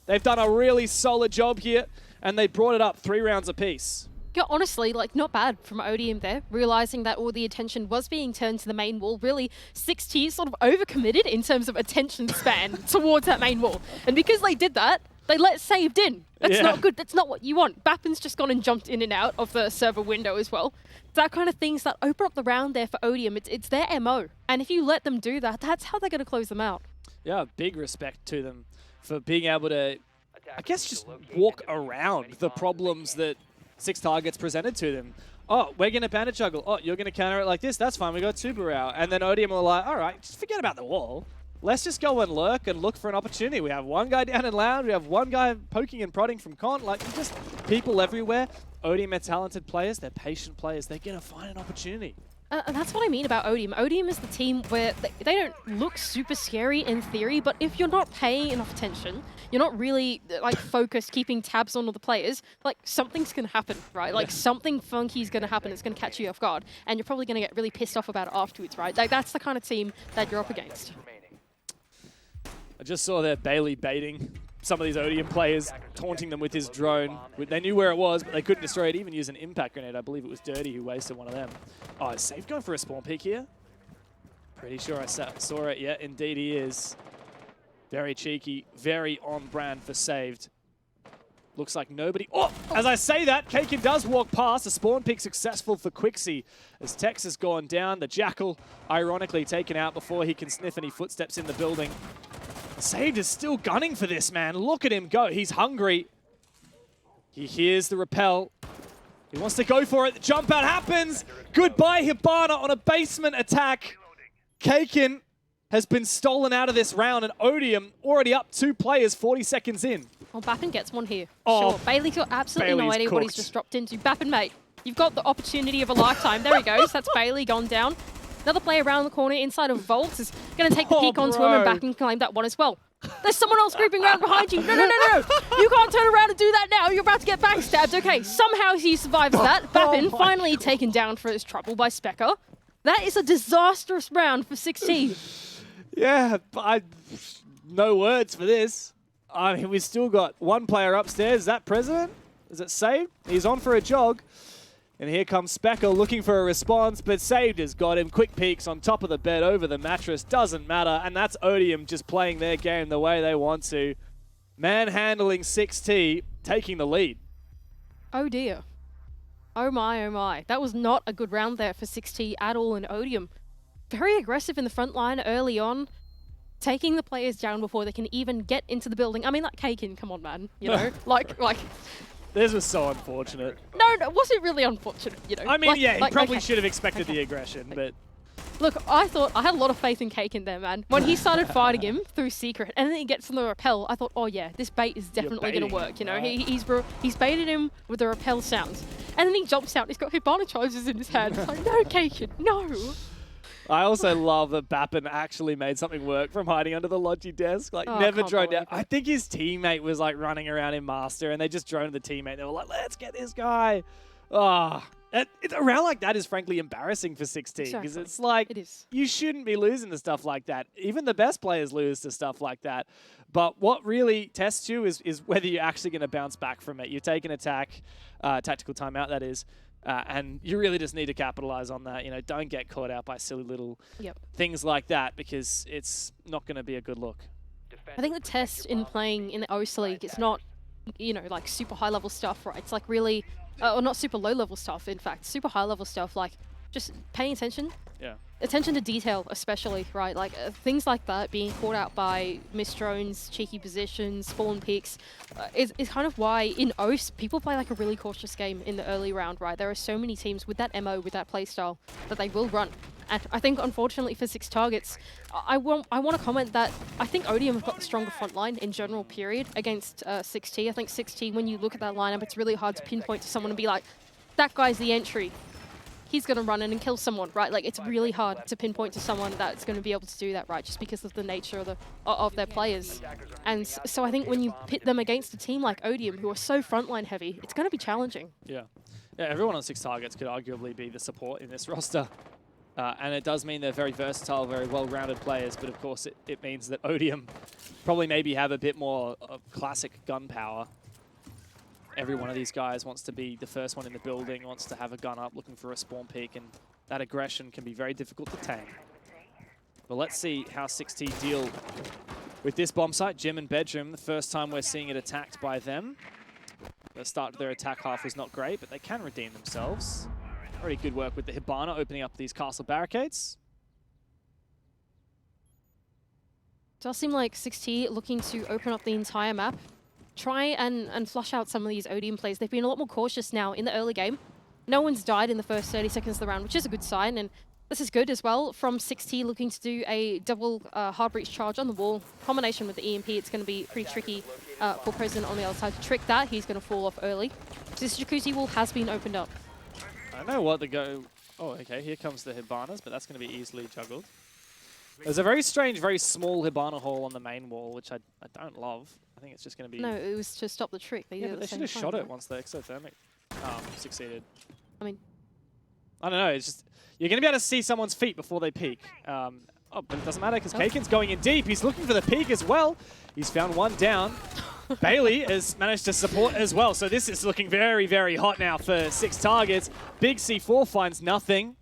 They've done a really solid job here, and they brought it up 3 rounds apiece. Yeah, honestly, like, not bad from Odium there, realizing that all the attention was being turned to the main wall. Really, 6T sort of overcommitted in terms of attention span towards that main wall. And because they did that, they let Saved in. That's not good. That's not what you want. Bappin's just gone and jumped in and out of the server window as well. That kind of things that open up the round there for Odium. It's their MO. And if you let them do that, that's how they're going to close them out. Yeah, big respect to them for being able to, I guess, just walk around the problems that 6 targets presented to them. Oh, we're going to bandit juggle. Oh, you're going to counter it like this. That's fine. We got Tubarão. And then Odium were like, all right, just forget about the wall. Let's just go and lurk and look for an opportunity. We have 1 guy down in lounge. We have 1 guy poking and prodding from con. Like, just people everywhere. Odium are talented players. They're patient players. They're going to find an opportunity. And that's what I mean about Odium. Odium is the team where they don't look super scary in theory, but if you're not paying enough attention, you're not really like focused, keeping tabs on all the players, like something's going to happen, right? Like something funky is going to happen. It's going to catch you off guard, and you're probably going to get really pissed off about it afterwards, right? Like that's the kind of team that you're up against. I just saw there Bailey baiting some of these Odium players, taunting them with his drone. They knew where it was, but they couldn't destroy it, even use an impact grenade. I believe it was Dirty who wasted one of them. Oh, is Saved going for a spawn peek here? Pretty sure I saw it. Yeah, indeed he is. Very cheeky, very on brand for Saved. Looks like nobody... Oh, as I say that, Kakin does walk past. A spawn peek successful for Quixie as Tex has gone down. The Jackal, ironically, taken out before he can sniff any footsteps in the building. Saved is still gunning for this, man. Look at him go. He's hungry. He hears the rappel. He wants to go for it. The jump out happens. Goodbye, Hibana on a basement attack. Kakin has been stolen out of this round, and Odium already up 2 players 40 seconds in. Well, Bappin gets one here. Oh, sure. Bailey's got absolutely no Bailey's idea what he's cooked. just dropped into. Bappin, mate, you've got the opportunity of a lifetime. There he goes. That's Bailey gone down. Another player around the corner inside of Vault is going to take the peek onto him, and Bappin can claim that one as well. There's someone else creeping around behind you. No, no, no, no. You can't turn around and do that now. You're about to get backstabbed. Okay, somehow he survives that. Bappin finally taken down for his trouble by Specker. That is a disastrous round for 6T. Yeah, no words for this. I mean, we've still got one player upstairs. Is that President? Is it Saved? He's on for a jog. And here comes Speckle looking for a response, but Saved has got him. Quick peeks on top of the bed, over the mattress, doesn't matter. And that's Odium just playing their game the way they want to. Manhandling 6T, taking the lead. Oh dear. Oh my, oh my. That was not a good round there for 6T at all in Odium. Very aggressive in the front line early on, taking the players down before they can even get into the building. I mean, like, Kakin, come on, man. You know, like... This was so unfortunate. No, it wasn't really unfortunate, you know. I mean, yeah, he probably okay. should have expected the aggression, but... Look, I had a lot of faith in Kakin there, man. When he started fighting him through Secret, and then he gets on the rappel, I thought, oh yeah, this bait is definitely going to work, you know. Right. He's baited him with the rappel sounds. And then he jumps out, he's got Hibana charges in his hand. It's like, no, Kakin, no. I also love that Bappin actually made something work from hiding under the Logi desk. Like, Oh, never can't droned believe out. I think his teammate was, like, running around in Master, and they just droned the teammate. They were like, let's get this guy. Ah, a round like that is frankly embarrassing for 6T, because Exactly. it's like, It is. you shouldn't be losing to stuff like that. Even the best players lose to stuff like that. But what really tests you is whether you're actually going to bounce back from it. You take an attack, tactical timeout, that is. And you really just need to capitalize on that. You know, don't get caught out by silly little things like that, because it's not going to be a good look. I think the test in playing in the OCE League is not, you know, like super high level stuff, right? It's like really, or not super low level stuff, in fact, super high level stuff, like just paying attention. Yeah. Attention to detail, especially, right? Like things like that, being caught out by missed drones, cheeky positions, spawn peaks, is kind of why in OCE people play like a really cautious game in the early round, right? There are so many teams with that MO, with that playstyle, that they will run. And I think, unfortunately, for 6Targets, I want to comment that I think Odium have got the stronger front line in general, period, against 6T. I think 6T, when you look at that lineup, it's really hard to pinpoint to someone and be like, that guy's the entry. He's going to run in and kill someone, right? Like, it's really hard to pinpoint to someone that's going to be able to do that, right? Just because of the nature of their players. And so I think when you pit them against a team like Odium, who are so frontline heavy, it's going to be challenging. Yeah. Yeah, everyone on 6Targets could arguably be the support in this roster. And it does mean they're very versatile, very well-rounded players, but of course it means that Odium probably maybe have a bit more of classic gun power. Every one of these guys wants to be the first one in the building, wants to have a gun up, looking for a spawn peek, and that aggression can be very difficult to tame. But let's see how 6T deal with this bomb site. Gym and bedroom, the first time we're seeing it attacked by them. The start of their attack half was not great, but they can redeem themselves. Already good work with the Hibana opening up these castle barricades. Does seem like 6T looking to open up the entire map. Try and flush out some of these Odium plays. They've been a lot more cautious now in the early game. No one's died in the first 30 seconds of the round, which is a good sign. And this is good as well from 6T looking to do a double hard breach charge on the wall. Combination with the EMP, it's going to be pretty tricky for President on the other side to trick that. He's going to fall off early. This jacuzzi wall has been opened up. I don't know what to go... Oh, okay, here comes the Hibanas, but that's going to be easily juggled. There's a very strange, very small Hibana hole on the main wall, which I don't love. I think it's just going to be... No, it was to stop the trick. Yeah, but they should have shot it once the exothermic succeeded. I mean... I don't know, it's just... You're going to be able to see someone's feet before they peek. Oh, but it doesn't matter because Kakin's going in deep. He's looking for the peek as well. He's found one down. Bailey has managed to support as well. So this is looking very, very hot now for 6Targets. Big C4 finds nothing.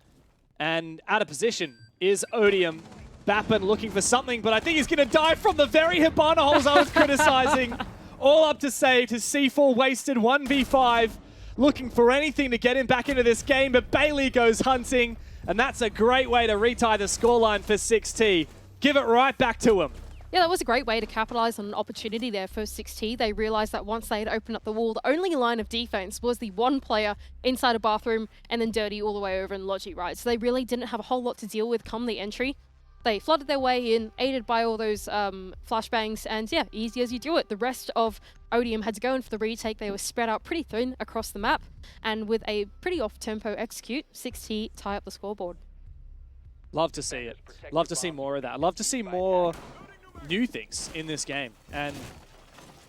And out of position is Odium. Bappin looking for something, but I think he's going to die from the very Hibana holes I was criticizing. All up to save. His C4 wasted 1v5. Looking for anything to get him back into this game, but Bailey goes hunting. And that's a great way to retie the scoreline for 6T. Give it right back to him. Yeah, that was a great way to capitalize on an opportunity there for 6T. They realized that once they had opened up the wall, the only line of defense was the one player inside a bathroom and then Dirty all the way over in Logi, right? So they really didn't have a whole lot to deal with come the entry. They flooded their way in, aided by all those flashbangs, and yeah, easy as you do it. The rest of Odium had to go in for the retake. They were spread out pretty thin across the map, and with a pretty off-tempo execute, 6T tie up the scoreboard. Love to see it. Love to see more of that. Love to see more new things in this game. And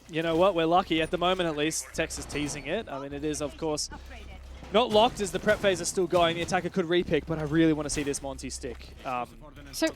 you know what? We're lucky at the moment, at least. Tex is teasing it. I mean, it is, of course, not locked as the prep phase is still going. The attacker could repick, but I really want to see this Monty stick. So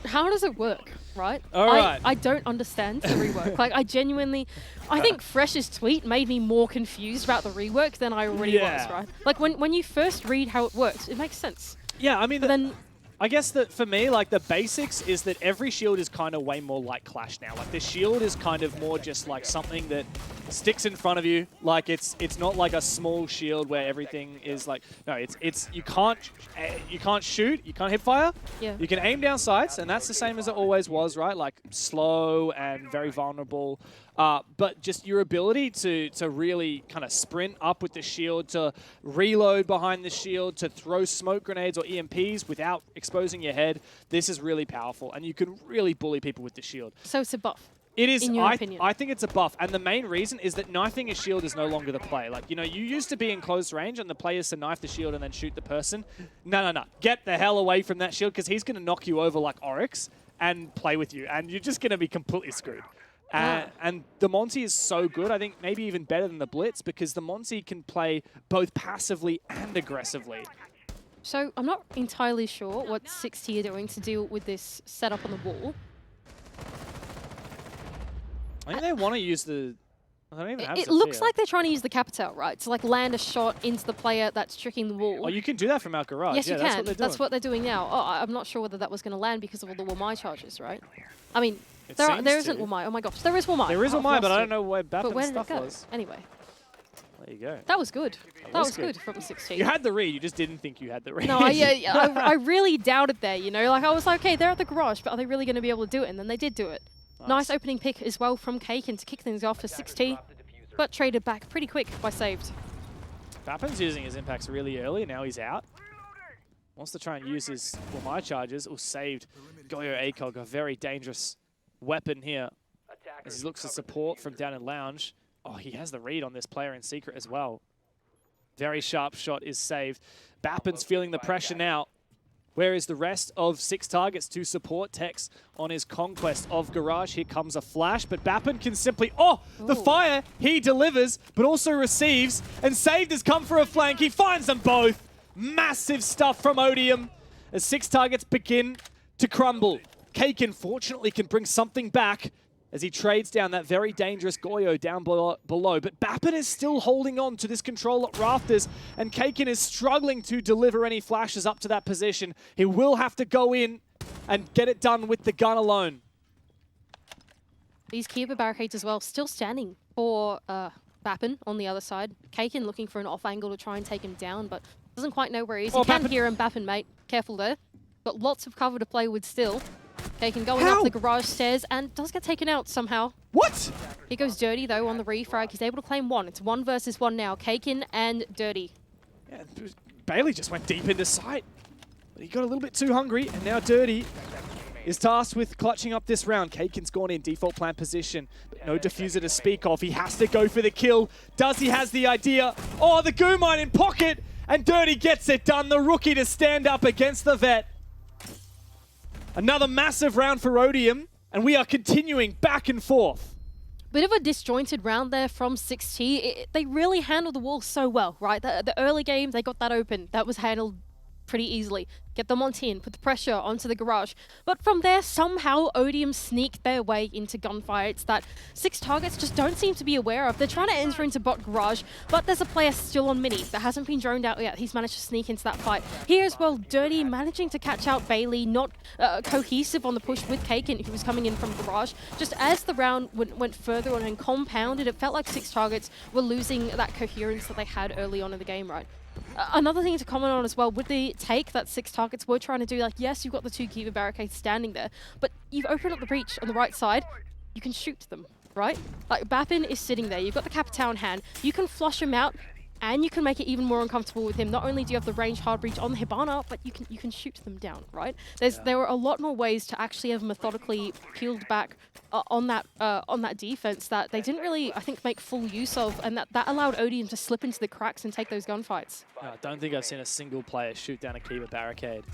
how does it work, right? All right. I don't understand the rework. Like, I genuinely, I think Fresh's tweet made me more confused about the rework than I already was, right? Like, when you first read how it works, it makes sense. Yeah, I mean, But then I guess that for me, like, the basics is that every shield is kind of way more like Clash now. Like, the shield is kind of more just like something that sticks in front of you. Like, it's not like a small shield where everything is like, no, it's you can't shoot, you can't hip fire. Yeah. You can aim down sights, and that's the same as it always was, right? Like, slow and very vulnerable. But just your ability to really kind of sprint up with the shield, to reload behind the shield, to throw smoke grenades or EMPs without exposing your head, this is really powerful. And you can really bully people with the shield. so it's a buff. It is, In your opinion. I think it's a buff. And the main reason is that knifing a shield is no longer the play. Like, you know, you used to be in close range and the play is to knife the shield and then shoot the person. No. Get the hell away from that shield because he's going to knock you over like Oryx and play with you. And you're just going to be completely screwed. And the Monty is so good, I think maybe even better than the Blitz, because the Monty can play both passively and aggressively. So I'm not entirely sure what 6T are doing to deal with this setup on the wall. I think they want to use the... I don't even have It looks Sophia. like they're trying to use the Capital, right? To like land a shot into the player that's tricking the wall. Oh, you can do that from our garage. Yes, yeah, you that's can. what they're doing. That's what they're doing now. Oh, I'm not sure whether that was going to land because of all the Wamai charges, right? I mean, It there seems isn't to. Wamai. Oh my gosh, there is Wamai. There is I've Wamai, but lost I it. don't know where But where Bappen's did it stuff go? was. Anyway, There you go. that was good. That was was good. good from 6T. You had the read, you just didn't think you had the read. No, I really doubted there, you know? Like, I was like, okay, they're at the garage, but are they really going to be able to do it? And then they did do it. Nice opening pick as well from Kaken to kick things off for 6T, but traded back pretty quick by Saved. Bappen's using his impacts really early, now he's out. Wants to try and use his Wamai charges, or saved Goyo ACOG, a very dangerous weapon here. As he looks for support from down in Lounge. Oh, he has the read on this player in secret as well. Very sharp shot is saved. Bappen's feeling the pressure now. Where is the rest of 6Targets to support Tex on his conquest of Garage? Here comes a flash, but Bappen can simply... Oh, the Ooh. fire he delivers, but also receives. And Saved has come for a flank. He finds them both. Massive stuff from Odium as 6Targets begin to crumble. Kaken fortunately can bring something back as he trades down that very dangerous Goyo down below. But Bappen is still holding on to this control at Rafters, and Kaken is struggling to deliver any flashes up to that position. He will have to go in and get it done with the gun alone. These Kiba barricades as well, still standing for Bappen on the other side. Kaken looking for an off angle to try and take him down, but doesn't quite know where he is. Oh, You can Bappen. hear him, Bappen, mate. Careful there. Got lots of cover to play with still. Kaken going How? up the garage stairs and does get taken out somehow. What? He goes Dirty though on the refrag. He's able to claim one. It's 1 versus 1 now. Kaken and Dirty. Yeah, Bailey just went deep into sight. But he got a little bit too hungry, and now Dirty is tasked with clutching up this round. Kaken's gone in default plant position, but no diffuser to speak of. He has to go for the kill. Does he has the idea? Oh, the goo mine in pocket, and Dirty gets it done. The rookie to stand up against the vet. Another massive round for Odium, and we are continuing back and forth. Bit of a disjointed round there from 6T. They really handled the wall so well, right? The early game, they got that open. That was handled pretty easily. Get them on tin, put the pressure onto the garage. But from there, somehow Odium sneaked their way into gunfights that 6Targets just don't seem to be aware of. They're trying to enter into bot garage, but there's a player still on mini that hasn't been droned out yet. He's managed to sneak into that fight. Here as well, Dirty managing to catch out Bailey, not cohesive on the push with Kaken, who was coming in from garage. Just as the round went further on and compounded, it felt like 6Targets were losing that coherence that they had early on in the game, right? Another thing to comment on as well, with the take that 6Targets were trying to do, like, yes, you've got the 2 Kiva barricades standing there, but you've opened up the breach on the right side, you can shoot them, right? Like, Bappen is sitting there, you've got the Capital in hand, you can flush him out, and you can make it even more uncomfortable with him. Not only do you have the range hard breach on the Hibana, but you can shoot them down, right? There were a lot more ways to actually have methodically peeled back on that defense that they didn't really, I think, make full use of, and that allowed Odium to slip into the cracks and take those gunfights. I don't think I've seen a single player shoot down a Kiva barricade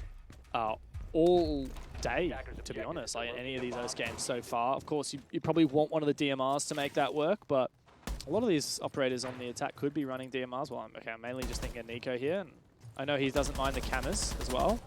all day, to be honest, like in any of these games so far. Of course, you probably want one of the DMRs to make that work, but a lot of these operators on the attack could be running DMRs. Well, I'm mainly just thinking of Nico here, and I know he doesn't mind the cameras as well.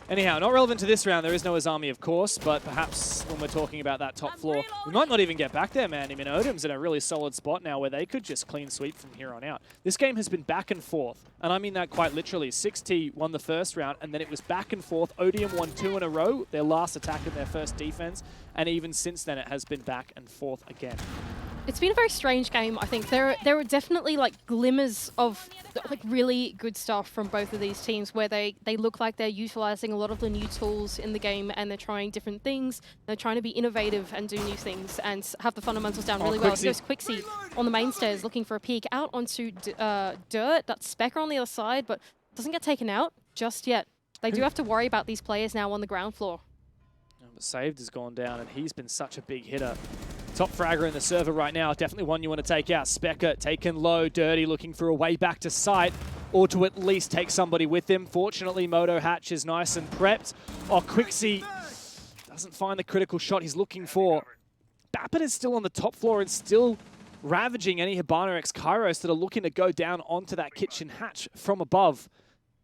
Anyhow, not relevant to this round. There is no Azami, of course, but perhaps when we're talking about that top floor, we might not even get back there, man. I mean, Odium's in a really solid spot now where they could just clean sweep from here on out. This game has been back and forth, and I mean that quite literally. 6T won the first round, and then it was back and forth. Odium won 2 in a row, their last attack and their first defense, and even since then it has been back and forth again. It's been a very strange game. I think there are definitely like glimmers of like really good stuff from both of these teams where they look like they're utilizing a lot of the new tools in the game and they're trying different things. They're trying to be innovative and do new things and have the fundamentals down really well. There's Quixie on the main stairs looking for a peek out onto Dirt. That's Specker on the other side, but doesn't get taken out just yet. They do have to worry about these players now on the ground floor. But Saved has gone down, and he's been such a big hitter. Top fragger in the server right now, definitely one you want to take out. Specker taken low, Dirty looking for a way back to site, or to at least take somebody with him. Fortunately, Moto Hatch is nice and prepped. Oh, Quixie doesn't find the critical shot he's looking for. Bappin is still on the top floor and still ravaging any Hibana X Kairos that are looking to go down onto that kitchen hatch from above.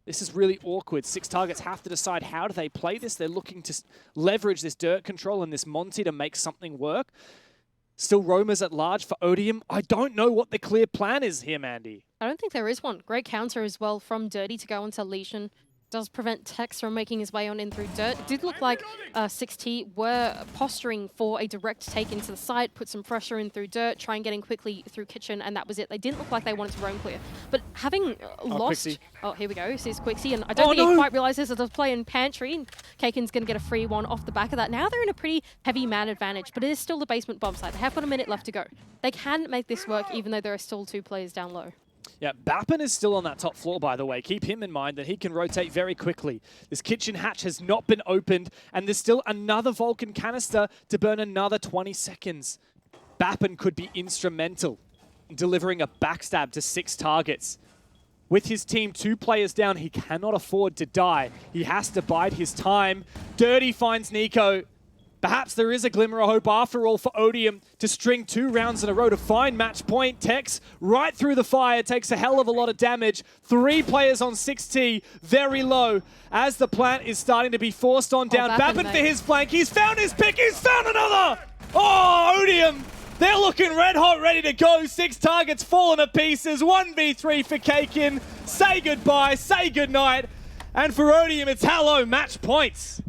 This is really awkward. 6Targets have to decide how do they play this. They're looking to leverage this dirt control and this Monty to make something work. Still roamers at large for Odium. I don't know what the clear plan is here, Mandy. I don't think there is one. Great counter as well from Dirty to go into Lesion. Does prevent Tex from making his way on in through Dirt. It did look like 6T were posturing for a direct take into the site, put some pressure in through Dirt, try and get in quickly through Kitchen, and that was it. They didn't look like they wanted to roam clear. But having lost... Quixie. Oh, here we go. This is Quixie, and I don't think he quite realizes that they're playing Pantry, and Kaken's going to get a free one off the back of that. Now they're in a pretty heavy man advantage, but it is still the basement bomb site. They have got a minute left to go. They can make this work, even though there are still 2 players down low. Yeah, Bappin is still on that top floor, by the way. Keep him in mind that he can rotate very quickly. This kitchen hatch has not been opened, and there's still another Vulcan canister to burn another 20 seconds. Bappin could be instrumental in delivering a backstab to 6Targets. With his team 2 players down, he cannot afford to die. He has to bide his time. Dirty finds Nico. Perhaps there is a glimmer of hope after all for Odium to string 2 rounds in a row to find match point. Tex right through the fire, takes a hell of a lot of damage. 3 players on 6T, very low. As the plant is starting to be forced on down. Bappin for his flank, he's found his pick, he's found another! Oh, Odium! They're looking red hot, ready to go. 6Targets falling to pieces. 1v3 for Kaken. Say goodbye, say goodnight. And for Odium, it's hello, match points.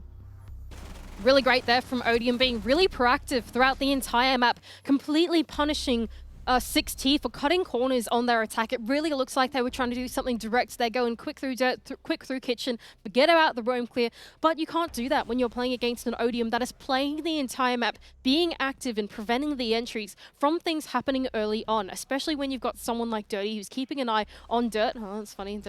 Really great there from Odium, being really proactive throughout the entire map, completely punishing 6T for cutting corners on their attack. It really looks like they were trying to do something direct. They're going quick through Dirt, quick through Kitchen, forget about the roam clear. But you can't do that when you're playing against an Odium that is playing the entire map, being active and preventing the entries from things happening early on, especially when you've got someone like Dirty who's keeping an eye on Dirt. Oh, that's funny.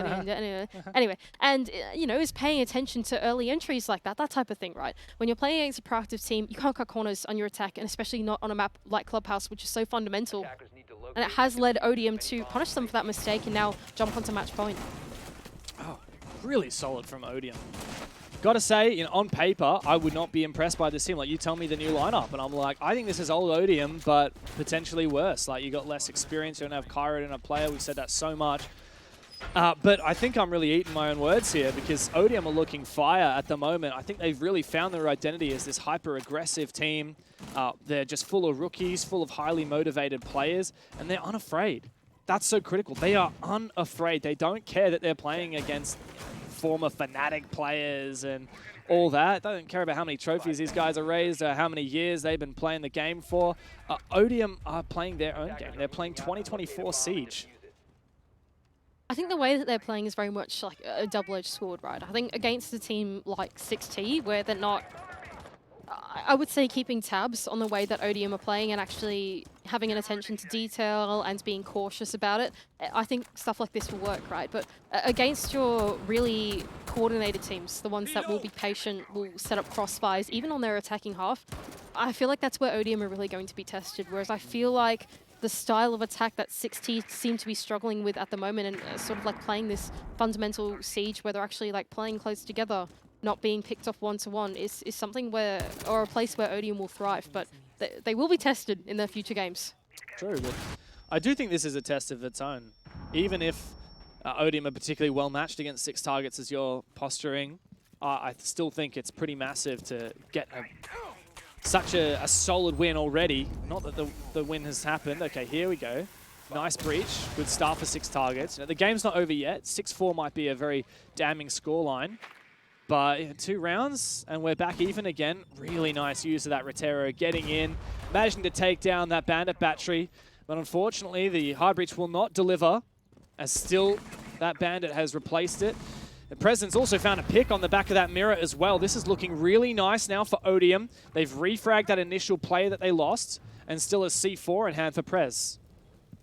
Anyway, and, you know, is paying attention to early entries like that type of thing, right? When you're playing against a proactive team, you can't cut corners on your attack, and especially not on a map like Clubhouse, which is so fundamental. And it has led Odium to punish them for that mistake and now jump onto match point. Oh, really solid from Odium. Gotta say, on paper, I would not be impressed by this team. Like, you tell me the new lineup, and I'm like, I think this is old Odium, but potentially worse. Like, you got less experience, you don't have Kyra in a player. We've said that so much. But I think I'm really eating my own words here because Odium are looking fire at the moment. I think they've really found their identity as this hyper-aggressive team. They're just full of rookies, full of highly motivated players, and they're unafraid. That's so critical. They are unafraid. They don't care that they're playing against former Fnatic players and all that. They don't care about how many trophies these guys are raised or how many years they've been playing the game for. Odium are playing their own game. They're playing 2024 Siege. I think the way that they're playing is very much like a double-edged sword, right? I think against a team like 6T, where they're not, I would say, keeping tabs on the way that Odium are playing and actually having an attention to detail and being cautious about it, I think stuff like this will work, right? But against your really coordinated teams, the ones that will be patient, will set up crossfires, even on their attacking half, I feel like that's where Odium are really going to be tested, whereas I feel like the style of attack that 6T seem to be struggling with at the moment and sort of like playing this fundamental siege where they're actually like playing close together. not being picked off one-to-one is something where, or a place where Odium will thrive, but they will be tested in their future games. True, but I do think this is a test of its own. Even if Odium are particularly well matched against 6Targets as you're posturing, I still think it's pretty massive to get such a solid win already. Not that the win has happened. Okay, here we go. Nice breach. Good start for 6Targets. Now, the game's not over yet. 6-4 might be a very damning scoreline. But yeah, 2 rounds, and we're back even again. Really nice use of that Rotero getting in, managing to take down that Bandit battery. But unfortunately, the hard breach will not deliver, as still that Bandit has replaced it. The President's also found a pick on the back of that mirror as well. This is looking really nice now for Odium. They've refragged that initial play that they lost, and still a C4 in hand for Prez.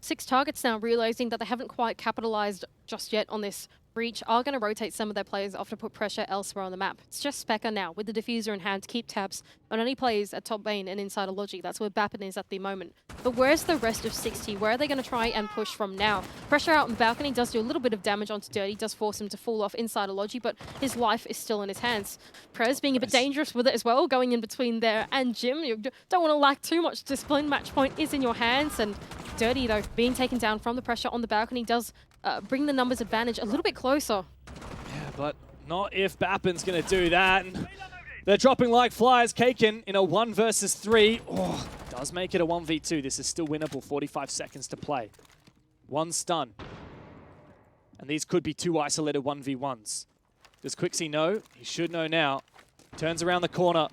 6Targets now realizing that they haven't quite capitalized just yet on this breach, are going to rotate some of their players off to put pressure elsewhere on the map. It's just Specker now with the diffuser in hand to keep tabs on any players at top lane and inside of Logi. That's where Bappin is at the moment. But where's the rest of 6T? Where are they going to try and push from now? Pressure out on the balcony does do a little bit of damage onto Dirty, does force him to fall off inside of Logi, but his life is still in his hands. Prez being a bit dangerous with it as well, going in between there and Jim. You don't want to lack too much discipline. Match point is in your hands, and Dirty, though, being taken down from the pressure on the balcony does bring the numbers advantage a little bit closer. Yeah, but not if Bappin's going to do that. And they're dropping like flies. Kaken in a 1 versus 3. Oh, does make it a 1v2. This is still winnable. 45 seconds to play. 1 stun. And these could be 2 isolated 1v1s. Does Quixie know? He should know now. Turns around the corner.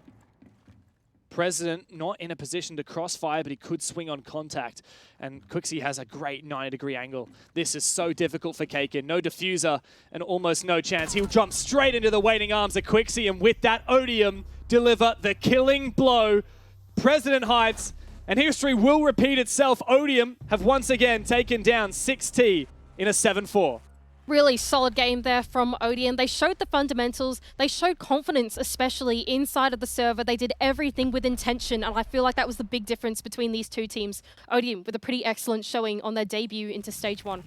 President not in a position to crossfire, but he could swing on contact. And Quixie has a great 90-degree angle. This is so difficult for Kaken. No diffuser and almost no chance. He'll jump straight into the waiting arms of Quixie, and with that, Odium deliver the killing blow. President hides, and history will repeat itself. Odium have once again taken down 6T in a 7-4. Really solid game there from Odium. They showed the fundamentals. They showed confidence, especially inside of the server. They did everything with intention, and I feel like that was the big difference between these two teams. Odium with a pretty excellent showing on their debut into Stage 1.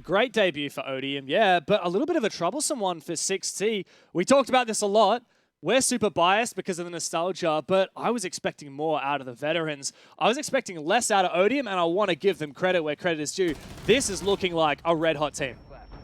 Great debut for Odium, yeah, but a little bit of a troublesome one for 6T. We talked about this a lot. We're super biased because of the nostalgia, but I was expecting more out of the veterans. I was expecting less out of Odium, and I want to give them credit where credit is due. This is looking like a red-hot team.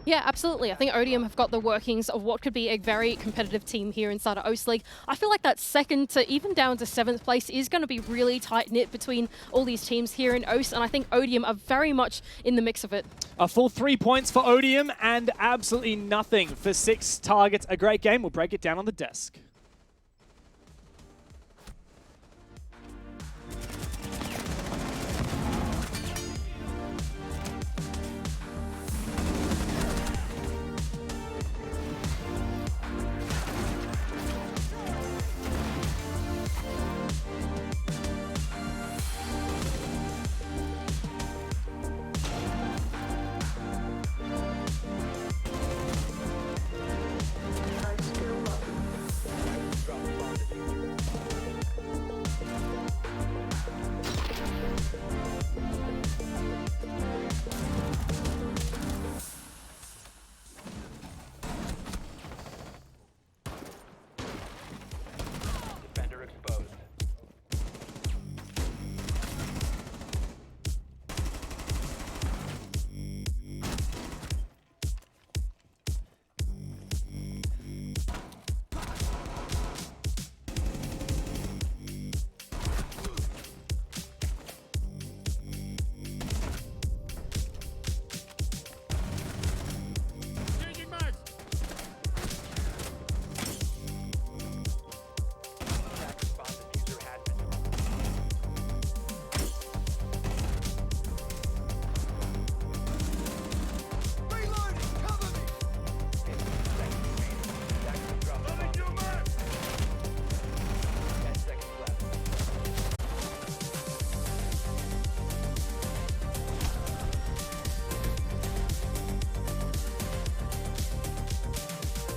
Yeah, absolutely. I think Odium have got the workings of what could be a very competitive team here inside of OCE League. I feel like that 2nd to even down to 7th place is going to be really tight-knit between all these teams here in OCE, and I think Odium are very much in the mix of it. A full 3 points for Odium and absolutely nothing for 6Targets. A great game. We'll break it down on the desk.